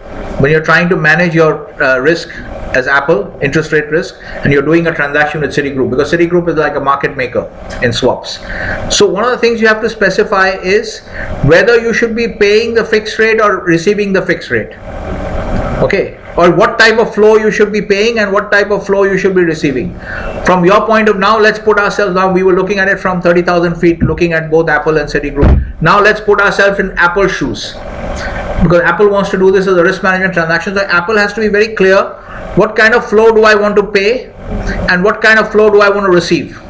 when you're trying to manage your risk as Apple, interest rate risk, and you're doing a transaction with Citigroup, because Citigroup is like a market maker in swaps. So one of the things you have to specify is whether you should be paying the fixed rate or receiving the fixed rate, okay, or what type of flow you should be paying and what type of flow you should be receiving. From your point of now, let's put ourselves now, we were looking at it from 30,000 feet, looking at both Apple and Citigroup. Now let's put ourselves in Apple's shoes, because Apple wants to do this as a risk management transaction. So Apple has to be very clear, what kind of flow do I want to pay and what kind of flow do I want to receive?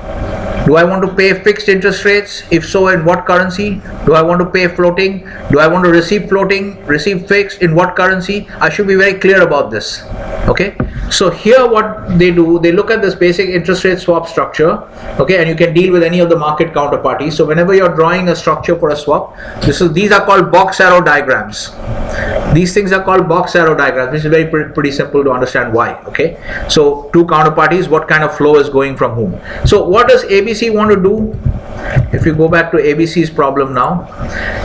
Do I want to pay fixed interest rates? If so, in what currency? Do I want to pay floating? Do I want to receive floating, receive fixed? In what currency? I should be very clear about this. Okay, so here what they do, they look at this basic interest rate swap structure, okay, and you can deal with any of the market counterparties. So whenever you're drawing a structure for a swap, these are called box arrow diagrams. These things are called box arrow diagrams. This is very pretty simple to understand why. Okay, so two counterparties, what kind of flow is going from whom. So what does ABC want to do? If you go back to ABC's problem now,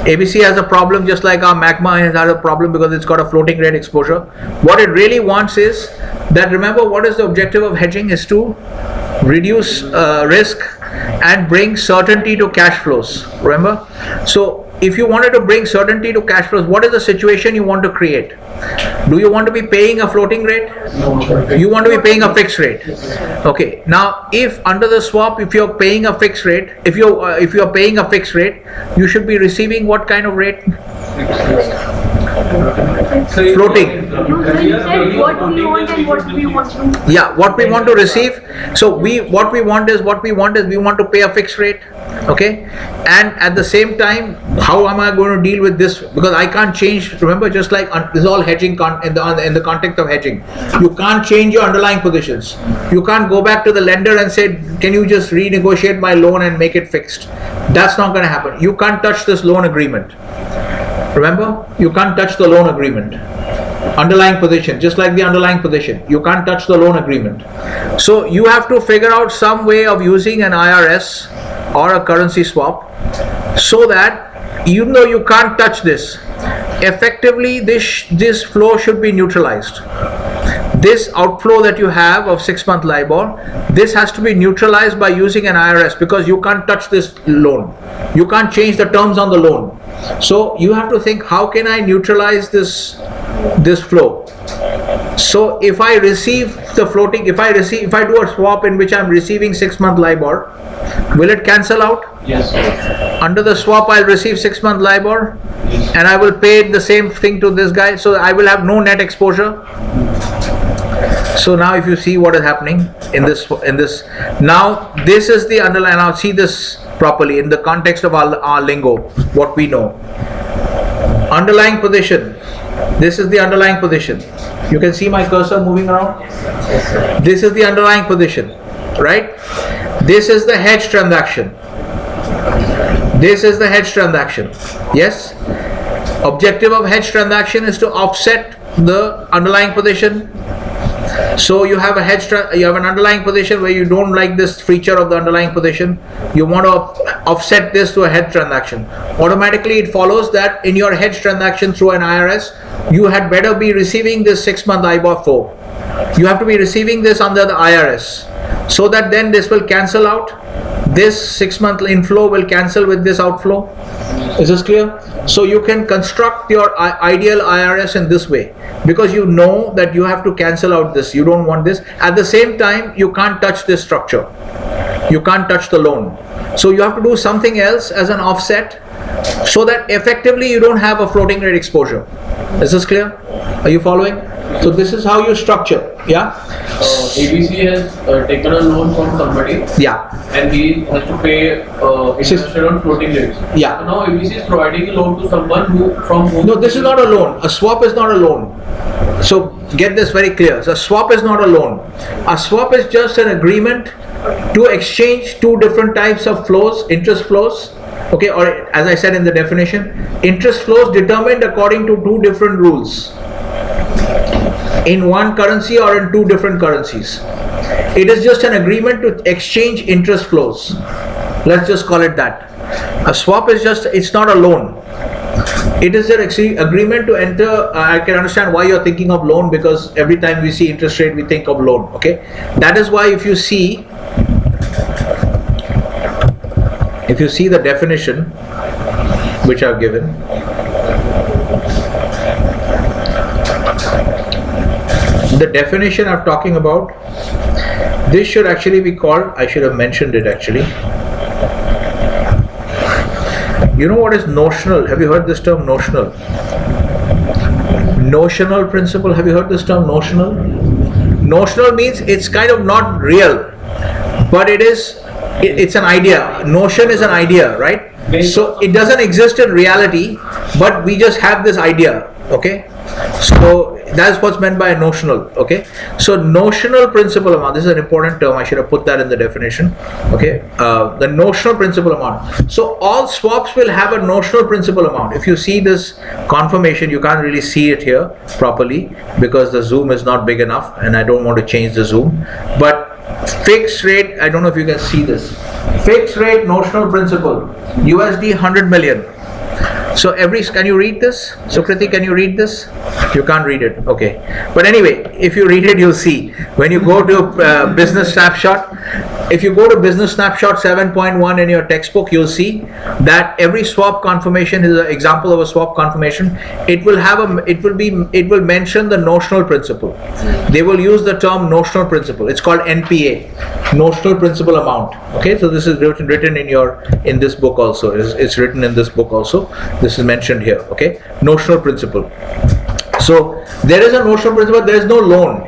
ABC has a problem just like our Magma has had a problem because it's got a floating rate exposure. What it really wants is that, remember, what is the objective of hedging is to reduce risk and bring certainty to cash flows. Remember? So if you wanted to bring certainty to cash flows, what is the situation you want to create? Do you want to be paying a floating rate? You want to be paying a fixed rate. Okay. Now, if under the swap, if you're paying a fixed rate, if you're paying a fixed rate, you should be receiving what kind of rate? Floating. You said what we want and what we want to. Yeah, what we want to receive. So what we want is we want to pay a fixed rate. Okay, and at the same time, how am I going to deal with this? Because I can't change. Remember, just like this is all hedging in the context of hedging, you can't change your underlying positions. You can't go back to the lender and say, can you just renegotiate my loan and make it fixed? That's not going to happen. You can't touch this loan agreement. Remember, you can't touch the loan agreement. Underlying position, just like the underlying position, you can't touch the loan agreement. So you have to figure out some way of using an IRS or a currency swap so that even though you can't touch this, effectively this flow should be neutralized. This outflow that you have of 6-month LIBOR, this has to be neutralized by using an IRS, because you can't touch this loan. You can't change the terms on the loan. So you have to think, how can I neutralize this flow? So if I receive the floating, if I do a swap in which I'm receiving 6-month LIBOR, will it cancel out? Yes. Under the swap, I'll receive 6-month LIBOR, Yes. and I will pay the same thing to this guy. So I will have no net exposure. So now if you see what is happening in this, now this is the underlying. Now see this properly in the context of our lingo, what we know. Underlying position. This is the underlying position. You can see my cursor moving around. This is the underlying position, right? This is the hedge transaction. This is the hedge transaction. Yes. Objective of hedge transaction is to offset the underlying position. So you have an underlying position where you don't like this feature of the underlying position. You want to offset this to a hedge transaction. Automatically it follows that in your hedge transaction through an IRS, you had better be receiving this 6-month IBOR flow. You have to be receiving this under the IRS, so that then this will cancel out. This 6-month inflow will cancel with this outflow. Is this clear? So you can construct your ideal IRS in this way, because you know that you have to cancel out this. You don't want this. At the same time, you can't touch this structure. You can't touch the loan. So you have to do something else as an offset, so that effectively you don't have a floating rate exposure. Is this clear? Are you following? So this is how you structure. Yeah. ABC has taken a loan from somebody. Yeah. And he has to pay interest on floating rates. Yeah. So now ABC is providing a loan to someone from whom. No, this is not a loan. A swap is not a loan. So get this very clear. So a swap is not a loan. A swap is just an agreement to exchange two different types of flows, interest flows. Okay, or as I said in the definition, interest flows determined according to two different rules in one currency or in two different currencies. It is just an agreement to exchange interest flows. Let's just call it that. A swap is just, it's not a loan. It is an agreement to enter. I can understand why you're thinking of loan, because every time we see interest rate we think of loan. Okay, that is why if you see the definition which I've given, the definition I'm talking about, this should actually be called, I should have mentioned it actually. You know what is notional? Have you heard this term, notional? Notional principle, have you heard this term, notional? Notional means it's kind of not real, but it's an idea. Notion is an idea, right? So it doesn't exist in reality, but we just have this idea, okay? So that's what's meant by notional, okay? So notional principal amount, this is an important term, I should have put that in the definition, okay? The notional principal amount. So all swaps will have a notional principal amount. If you see this confirmation, you can't really see it here properly because the zoom is not big enough and I don't want to change the zoom. But fixed rate, I don't know if you can see this. Fixed rate notional principal, USD 100 million. So can you read this? Sukriti, can you read this? You can't read it, okay. But anyway, if you read it, you'll see. When you go to business snapshot, if you go to business snapshot 7.1 in your textbook, you'll see that every swap confirmation is an example of a swap confirmation. It will mention the notional principal. They will use the term notional principal. It's called NPA, notional principal amount. Okay, so this is written in this book also. It's written in this book also. This is mentioned here. Okay, notional principal. So there is a notional principal. There is no loan.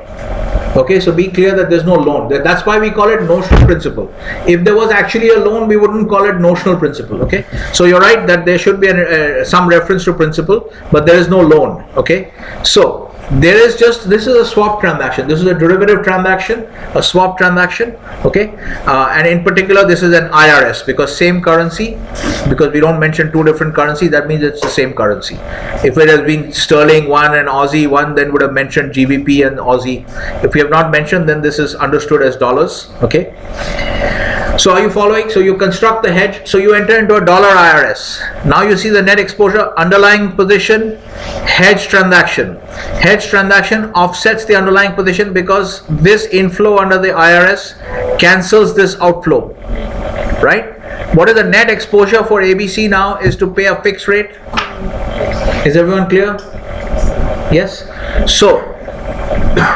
Okay, so be clear that there's no loan. That's why we call it notional principal. If there was actually a loan, we wouldn't call it notional principal. Okay, so you're right that there should be some reference to principal, but there is no loan. Okay, so this is a swap transaction. This is a derivative transaction, a swap transaction. Okay, and in particular, this is an IRS because same currency. Because we don't mention two different currencies, that means it's the same currency. If it has been sterling one and Aussie one, then would have mentioned GBP and Aussie. If we have not mentioned, then this is understood as dollars. Okay. So are you following? So you construct the hedge. So you enter into a dollar IRS. Now you see the net exposure, underlying position, hedge transaction. Hedge transaction offsets the underlying position because this inflow under the IRS cancels this outflow. Right? What is the net exposure for ABC now is to pay a fixed rate. Is everyone clear? Yes? So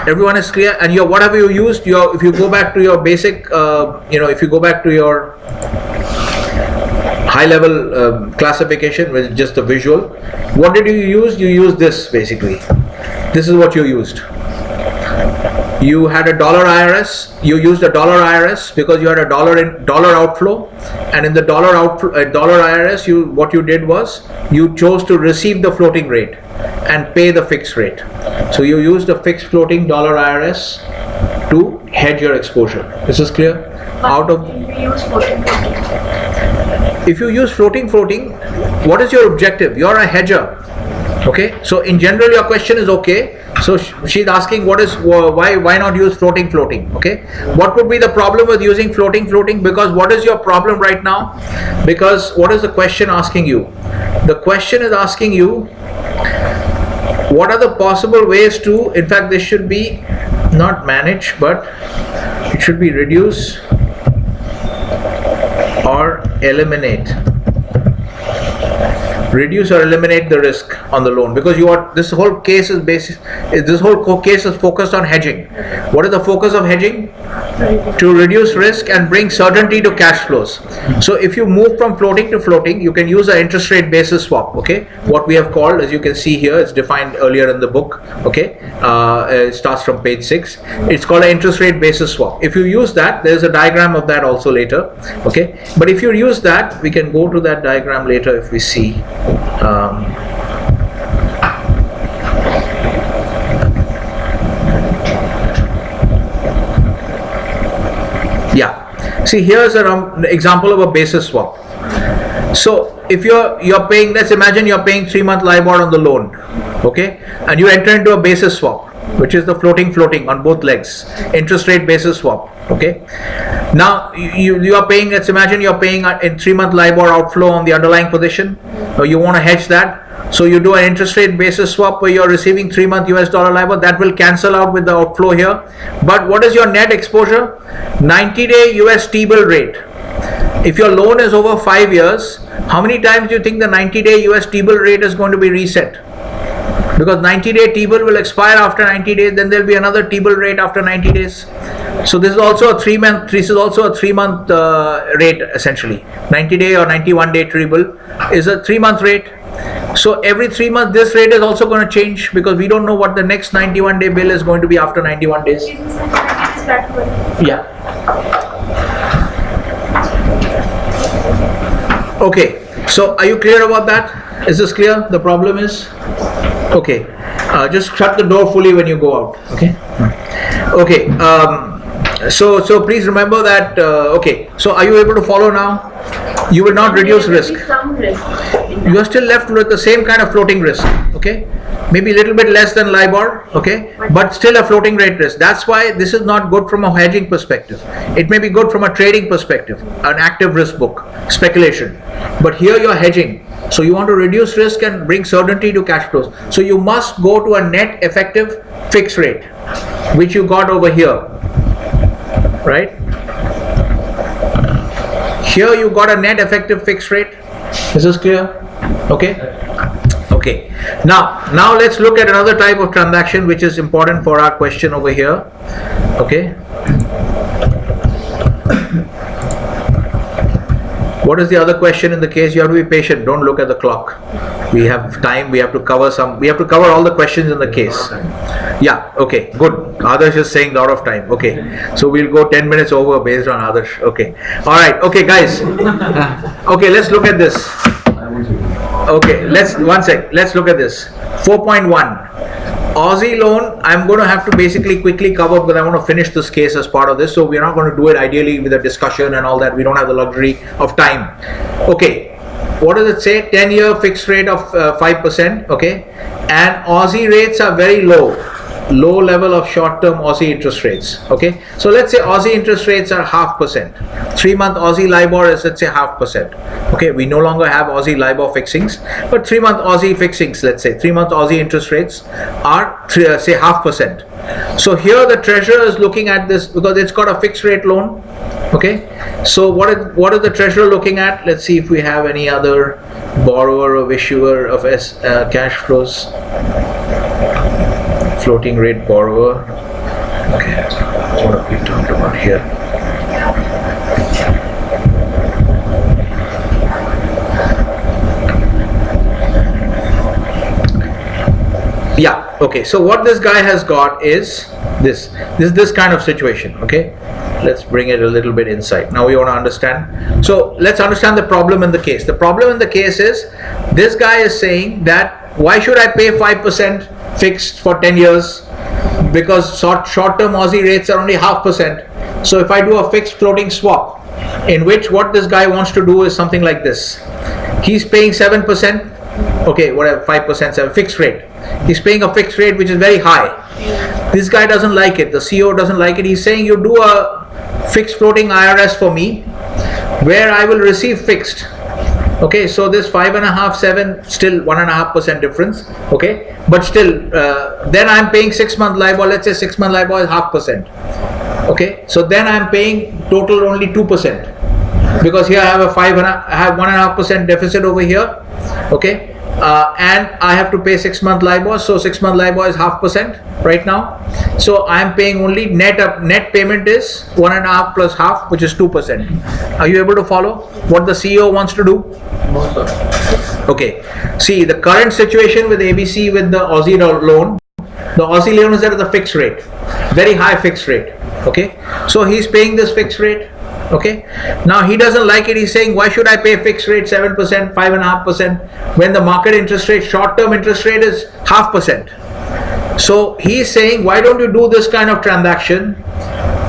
everyone is clear, and whatever you used, if you go back to your basic, if you go back to your high level classification with just the visual, what did you use? You used this basically. This is what you used. You had a dollar IRS. You used a dollar IRS because you had a dollar outflow, and in the dollar IRS, what you did was you chose to receive the floating rate and pay the fixed rate. So you used a fixed floating dollar IRS to hedge your exposure. This is clear? If you use floating, what is your objective? You're a hedger. Okay, so in general your question is okay. So she's asking why not use floating? Okay, what would be the problem with using floating? Because what is your problem right now? Because what is the question asking you? The question is asking you what are the possible ways to, in fact this should be not manage, but it should be reduce or eliminate. Reduce or eliminate the risk on the loan, because this whole case is focused on hedging. What is the focus of hedging? To reduce risk and bring certainty to cash flows. So if you move from floating to floating, you can use an interest rate basis swap. Okay, what we have called, as you can see here, it's defined earlier in the book. Okay, it starts from page 6. It's called an interest rate basis swap. If you use that, there's a diagram of that also later. Okay, but if you use that, we can go to that diagram later if we see. Yeah, see, here's an example of a basis swap. So if you're paying, let's imagine you're paying 3-month LIBOR on the loan, okay, and you enter into a basis swap, which is the floating on both legs, interest rate basis swap. Okay, now you are paying, let's imagine you're paying in 3-month LIBOR outflow on the underlying position, or you want to hedge that. So you do an interest rate basis swap where you're receiving 3-month US dollar LIBOR. That will cancel out with the outflow here. But what is your net exposure? 90-day US T-bill rate. If your loan is over 5 years, how many times do you think the 90-day US T-bill rate is going to be reset? Because 90-day T-bill will expire after 90 days, then there will be another T-bill rate after 90 days. So this is also a 3-month. This is also a 3-month rate essentially. 90-day or 91-day T-bill is a 3-month rate. So every 3 months, this rate is also going to change because we don't know what the next 91-day bill is going to be after 91 days. Yeah. Okay. So are you clear about that? Is this clear? The problem is? Okay. Just shut the door fully when you go out. Okay. Okay. So please remember that. Okay. So are you able to follow now? You will not reduce risk. You are still left with the same kind of floating risk. Okay. Maybe a little bit less than LIBOR. Okay. But still a floating rate risk. That's why this is not good from a hedging perspective. It may be good from a trading perspective, an active risk book, speculation. But here you are hedging. So you want to reduce risk and bring certainty to cash flows. So you must go to a net effective fixed rate, which you got over here, right? Here you got a net effective fixed rate. Is this clear? Okay. Okay. Now let's look at another type of transaction which is important for our question over here. Okay. What is the other question in the case? You have to be patient. Don't look at the clock. We have time. We have to cover all the questions in the case. Yeah. Okay. Good. Adarsh is saying lot of time. Okay. So we'll go 10 minutes over based on Adarsh. Okay. All right. Okay, guys. Okay. Let's look at this. Okay. Let's look at this. 4.1. Aussie loan, I'm going to have to basically quickly cover because I want to finish this case as part of this. So we're not going to do it ideally with a discussion and all that. We don't have the luxury of time. Okay. What does it say? 10-year fixed rate of 5%. Okay. And Aussie rates are very low. Low level of short-term Aussie interest rates. Okay. So let's say Aussie interest rates are 0.5%. 3-month Aussie LIBOR is, let's say, 0.5%. Okay. We no longer have Aussie LIBOR fixings, but 3-month Aussie fixings, let's say 3-month Aussie interest rates are say 0.5%. So here the treasurer is looking at this because it's got a fixed rate loan. Okay. So what is the treasurer looking at? Let's see if we have any other borrower or issuer of cash flows. Floating rate borrower. Okay, what have we talked about here? Yeah. Okay. So what this guy has got is this kind of situation. Okay. Let's bring it a little bit inside. Now we want to understand. So let's understand the problem in the case. The problem in the case is this guy is saying that why should I pay 5% fixed for 10 years? Because short-term Aussie rates are only 0.5%. So if I do a fixed floating swap, in which what this guy wants to do is something like this. He's paying 7%. Okay, whatever, 5%, 7 fixed rate. He's paying a fixed rate which is very high. This guy doesn't like it. The CEO doesn't like it. He's saying you do a fixed floating IRS for me, where I will receive fixed. Okay, so this 5.5, 7, still 1.5% difference. Okay, but still, then I'm paying 6-month LIBOR. Let's say 6-month LIBOR is 0.5%. Okay, so then I'm paying total only 2% because here I have I have 1.5% deficit over here. Okay, and I have to pay 6-month LIBOR. So 6-month LIBOR is 0.5% right now. So I am paying only net payment is 1.5 plus half, which is 2%. Are you able to follow what the CEO wants to do? No, sir. Okay. See, the current situation with ABC with the Aussie loan, the Aussie loan is at the fixed rate, very high fixed rate. Okay. So he's paying this fixed rate. Okay. Now he doesn't like it. He's saying, why should I pay fixed rate 7%, 5.5% when the market interest rate, short-term interest rate is 0.5%. So he's saying, why don't you do this kind of transaction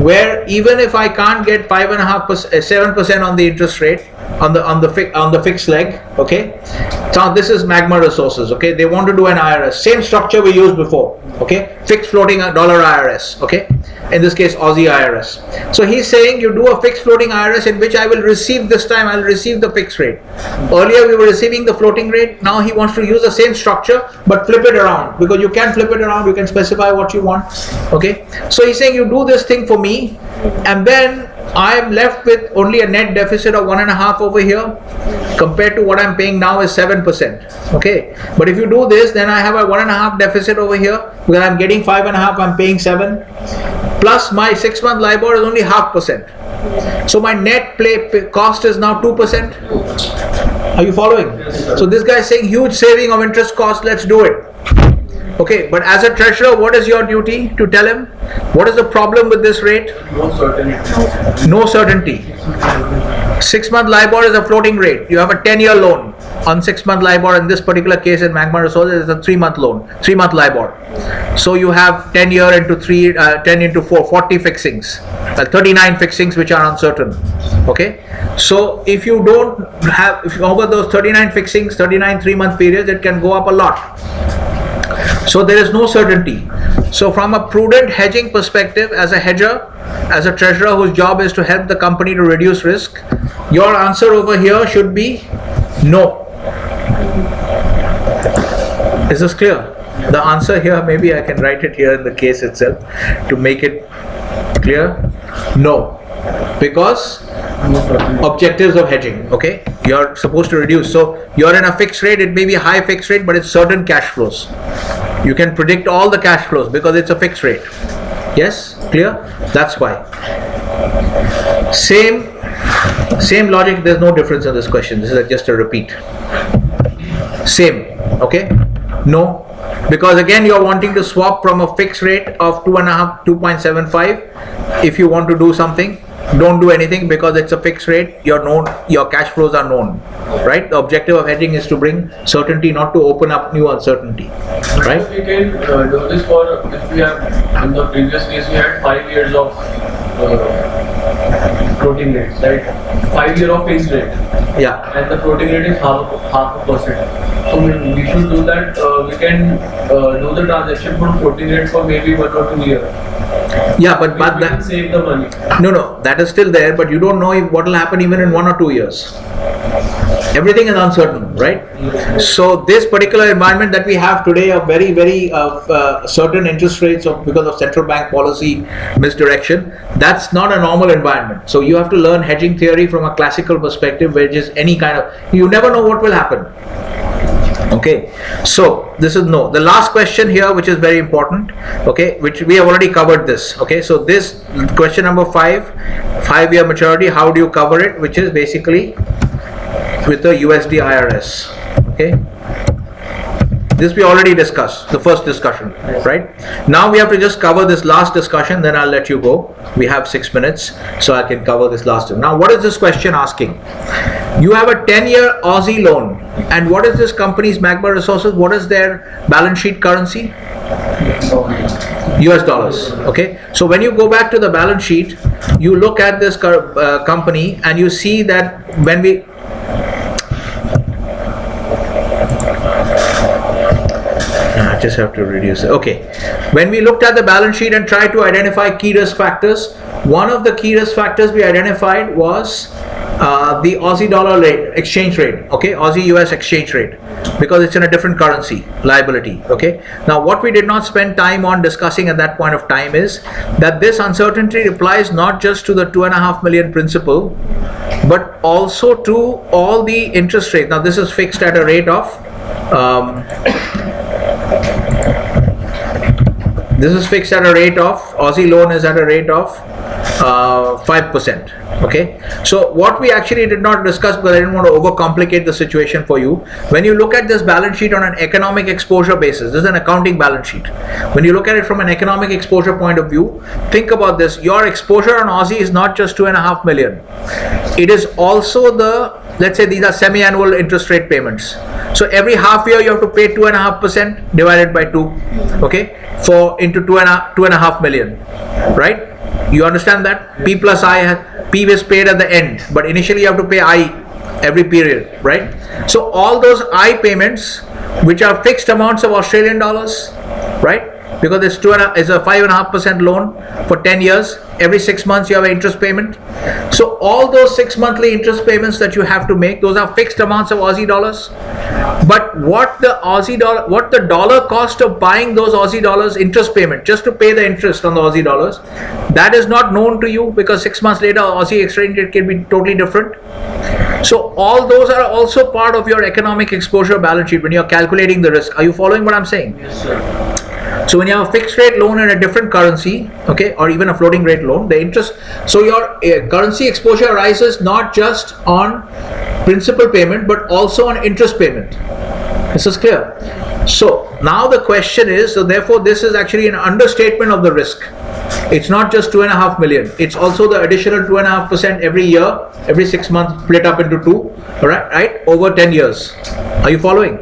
where even if I can't get 5.5%, 7% on the interest rate on the fixed leg, okay. So this is Magma Resources, okay. They want to do an IRS, same structure we used before, okay. Fixed floating dollar IRS, okay. In this case, Aussie IRS. So he's saying you do a fixed floating IRS in which I will receive this time. I will receive the fixed rate. Earlier we were receiving the floating rate. Now he wants to use the same structure but flip it around, because you can flip it around. You can specify what you want, okay. So he's saying you do this thing for me, and then I am left with only a net deficit of 1.5 over here, compared to what I'm paying now is 7%. Okay, but if you do this, then I have a 1.5 deficit over here, where I'm getting 5.5, I'm paying 7, plus my 6-month LIBOR is only 0.5%. So my net cost is now 2%. Are you following? So this guy is saying huge saving of interest cost. Let's do it. Okay, but as a treasurer, what is your duty to tell him? What is the problem with this rate? No certainty. No certainty. 6-month LIBOR is a floating rate. You have a 10-year loan on 6-month LIBOR. In this particular case, in Magma Resources, it's a 3-month loan, 3-month LIBOR. So you have 10 year into 3, 10 into 4, 40 fixings, 39 fixings which are uncertain. Okay, so if you don't have, if over those 39 fixings, 39 3-month periods, it can go up a lot. So there is no certainty. So from a prudent hedging perspective, as a hedger, as a treasurer whose job is to help the company to reduce risk, your answer over here should be no. Is this clear? The answer here, maybe I can write it here in the case itself to make it clear. No, because objectives of hedging, okay, you're supposed to reduce. So you're in a fixed rate, it may be a high fixed rate, but it's certain cash flows. You can predict all the cash flows because it's a fixed rate. Yes, clear? That's why. Same logic, there's no difference in this question. This is just a repeat. Same, okay? No, because again you're wanting to swap from a fixed rate of 2.5, 2.75. If you want to do something, don't do anything because it's a fixed rate. You're known, your cash flows are known, right? The objective of hedging is to bring certainty, not to open up new uncertainty, right? If we can do this for, if we have, in the previous case we had 5 years of floating rates, right? 5 year of fixed rate. Yeah. And the floating rate is half a percent. So we should do that. We can do the transaction from floating rate for maybe 1 or 2 years. Yeah, but We can that save the money. no, that is still there, but you don't know what will happen even in 1 or 2 years. Everything is uncertain, right? So this particular environment that we have today of very certain interest rates because of central bank policy misdirection, that's not a normal environment. So you have to learn hedging theory from a classical perspective, which is any kind of, you never know what will happen. Okay, so this is no. The last question here, which is very important, okay, which we have already covered this. Okay, so this question number 5, 5-year maturity, how do you cover it? Which is basically with the USD IRS. Okay, this we already discussed, the first discussion, right? Now we have to just cover this last discussion, then I'll let you go. We have 6 minutes, so I can cover this last one. Now, what is this question asking? You have a 10-year Aussie loan, and what is this company's Magma Resources? What is their balance sheet currency? US dollars. Okay, so when you go back to the balance sheet, you look at this company and you see that when we I just have to reduce it. Okay, when we looked at the balance sheet and tried to identify key risk factors, one of the key risk factors we identified was the Aussie dollar exchange rate, okay, Aussie US exchange rate, because it's in a different currency liability. Okay, now what we did not spend time on discussing at that point of time is that this uncertainty applies not just to the 2.5 million principal, but also to all the interest rate. Now this is fixed at a rate of This is fixed at a rate of, Aussie loan is at a rate of 5%. Okay, so what we actually did not discuss, because I didn't want to overcomplicate the situation for you, when you look at this balance sheet on an economic exposure basis, this is an accounting balance sheet. When you look at it from an economic exposure point of view, think about this. Your exposure on Aussie is not just 2.5 million. It is also the, let's say these are semi-annual interest rate payments. So every half year you have to pay 2.5% divided by 2, okay, for into 2.5 million, right? You understand that? P plus I, P is paid at the end, but initially you have to pay I every period, right? So all those I payments, which are fixed amounts of Australian dollars, right? Because it's a 5.5% loan for 10 years. Every 6 months you have an interest payment. So all those 6 monthly interest payments that you have to make, those are fixed amounts of Aussie dollars. But what the dollar cost of buying those Aussie dollars interest payment, just to pay the interest on the Aussie dollars, that is not known to you, because 6 months later Aussie exchange rate can be totally different. So all those are also part of your economic exposure balance sheet when you are calculating the risk. Are you following what I'm saying? Yes, sir. So when you have a fixed rate loan in a different currency, okay, or even a floating rate loan, the interest, so your currency exposure arises not just on principal payment but also on interest payment. This is clear. So now the question is, so therefore this is actually an understatement of the risk. It's not just 2.5 million. It's also the additional 2.5% every year, every 6 months, split up into 2, right, over 10 years. Are you following?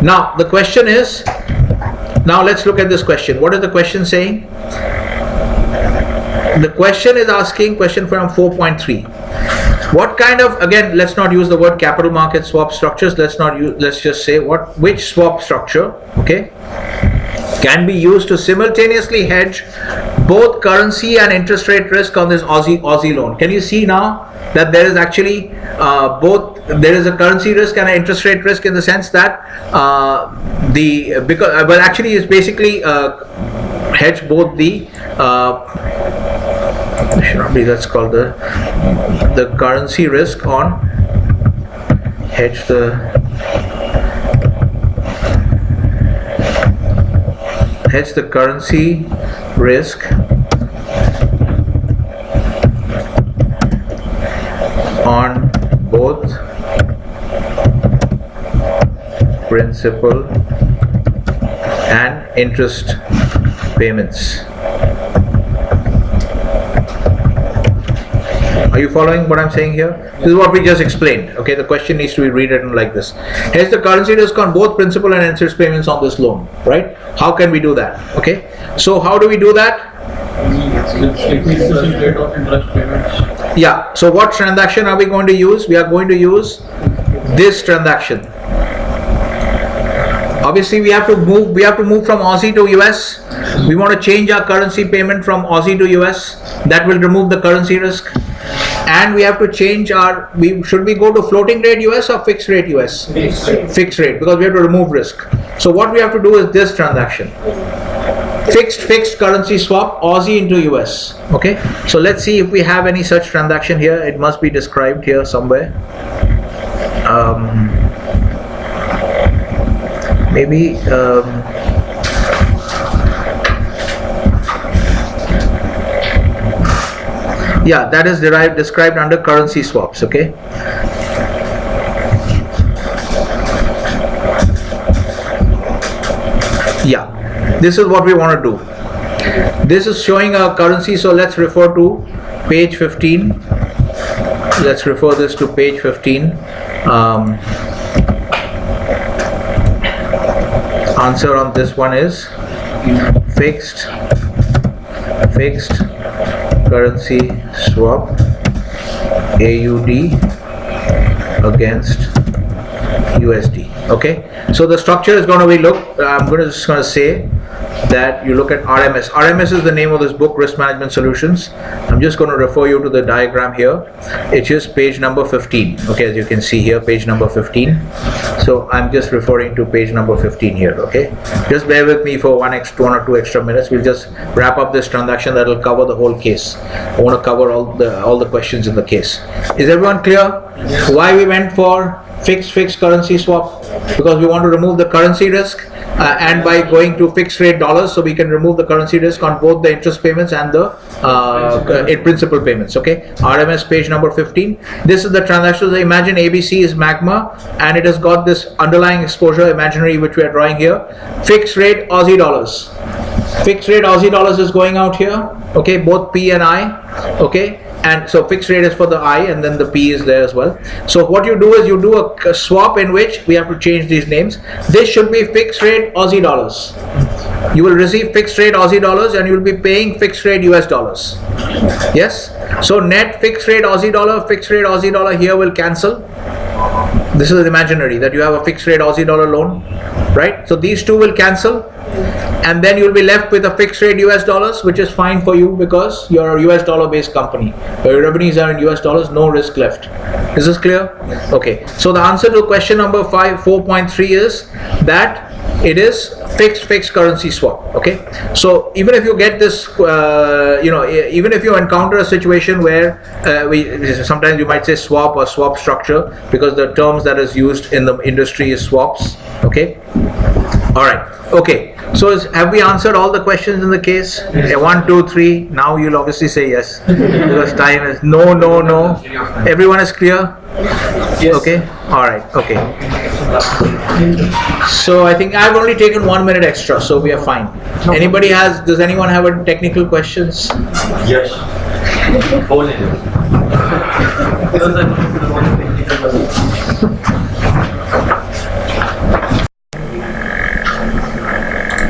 Now the question is, now let's look at this question. What is the question saying? The question is asking, question from 4.3. What kind of, again, let's not use the word capital market swap structures. Let's just say which swap structure, okay, can be used to simultaneously hedge both currency and interest rate risk on this Aussie loan. Can you see now that there is actually there is a currency risk and an interest rate risk, in the sense that actually it's basically hedge both the that's called the currency risk on hedge the currency risk on both principal and interest payments. Are you following what I'm saying here? This is what we just explained. Okay, the question needs to be rewritten like this. Here's the currency risk on both principal and interest payments on this loan, right? How can we do that? Okay, so how do we do that? Rate of interest payments. Yeah, so what transaction are we going to use? We are going to use this transaction. Obviously we have to move from Aussie to US. We want to change our currency payment from Aussie to US. That will remove the currency risk. And we have to change should we go to floating rate US or fixed rate US? Fixed rate, because we have to remove risk. So what we have to do is this transaction. Fixed currency swap, Aussie into US. Okay, so let's see if we have any such transaction here. It must be described here somewhere. Maybe yeah, that is described under currency swaps. Okay, yeah, this is what we want to do. This is showing a currency, so let's refer to page 15. Let's refer this to page 15. Answer on this one is fixed currency swap AUD against USD. Okay, so the structure is going to be, I'm just going to say that you look at RMS. RMS is the name of this book, Risk Management Solutions. I'm just going to refer you to the diagram here. It is page number 15. Okay, as you can see here, page number 15. So I'm just referring to page number 15 here. Okay, just bear with me for one or two extra minutes. We'll just wrap up this transaction that will cover the whole case. I want to cover all the questions in the case. Is everyone clear? Yes. Why we went for fixed currency swap, because we want to remove the currency risk, and by going to fixed rate dollars, so we can remove the currency risk on both the interest payments and the principal payments. Okay, RMS page number 15. This is the transaction. Imagine ABC is Magma, and it has got this underlying exposure, imaginary, which we are drawing here. Fixed rate Aussie dollars. Fixed rate Aussie dollars is going out here. Okay, both P and I. Okay. And so fixed rate is for the I, and then the P is there as well. So what you do is you do a swap in which we have to change these names. This should be fixed rate Aussie dollars. You will receive fixed rate Aussie dollars and you will be paying fixed rate US dollars. Yes? So net fixed rate Aussie dollar here will cancel. This is imaginary, that you have a fixed rate Aussie dollar loan, right? So these two will cancel, and then you'll be left with a fixed rate US dollars, which is fine for you because you're a US dollar based company. Your revenues are in US dollars, no risk left. Is this clear? Okay. So the answer to question number 4.3 is that it is fixed currency swap. Okay. So even if you get this, even if you encounter a situation where sometimes you might say swap or swap structure, because the terms that is used in the industry is swaps. Okay. All right. Okay. So have we answered all the questions in the case? 1, 2, 3. Now you'll obviously say yes, because time is no. Everyone is clear? Yes. Okay. All right. Okay. So I think I've only taken 1 minute extra, so we are fine. Does anyone have any technical questions? Yes. Hold it.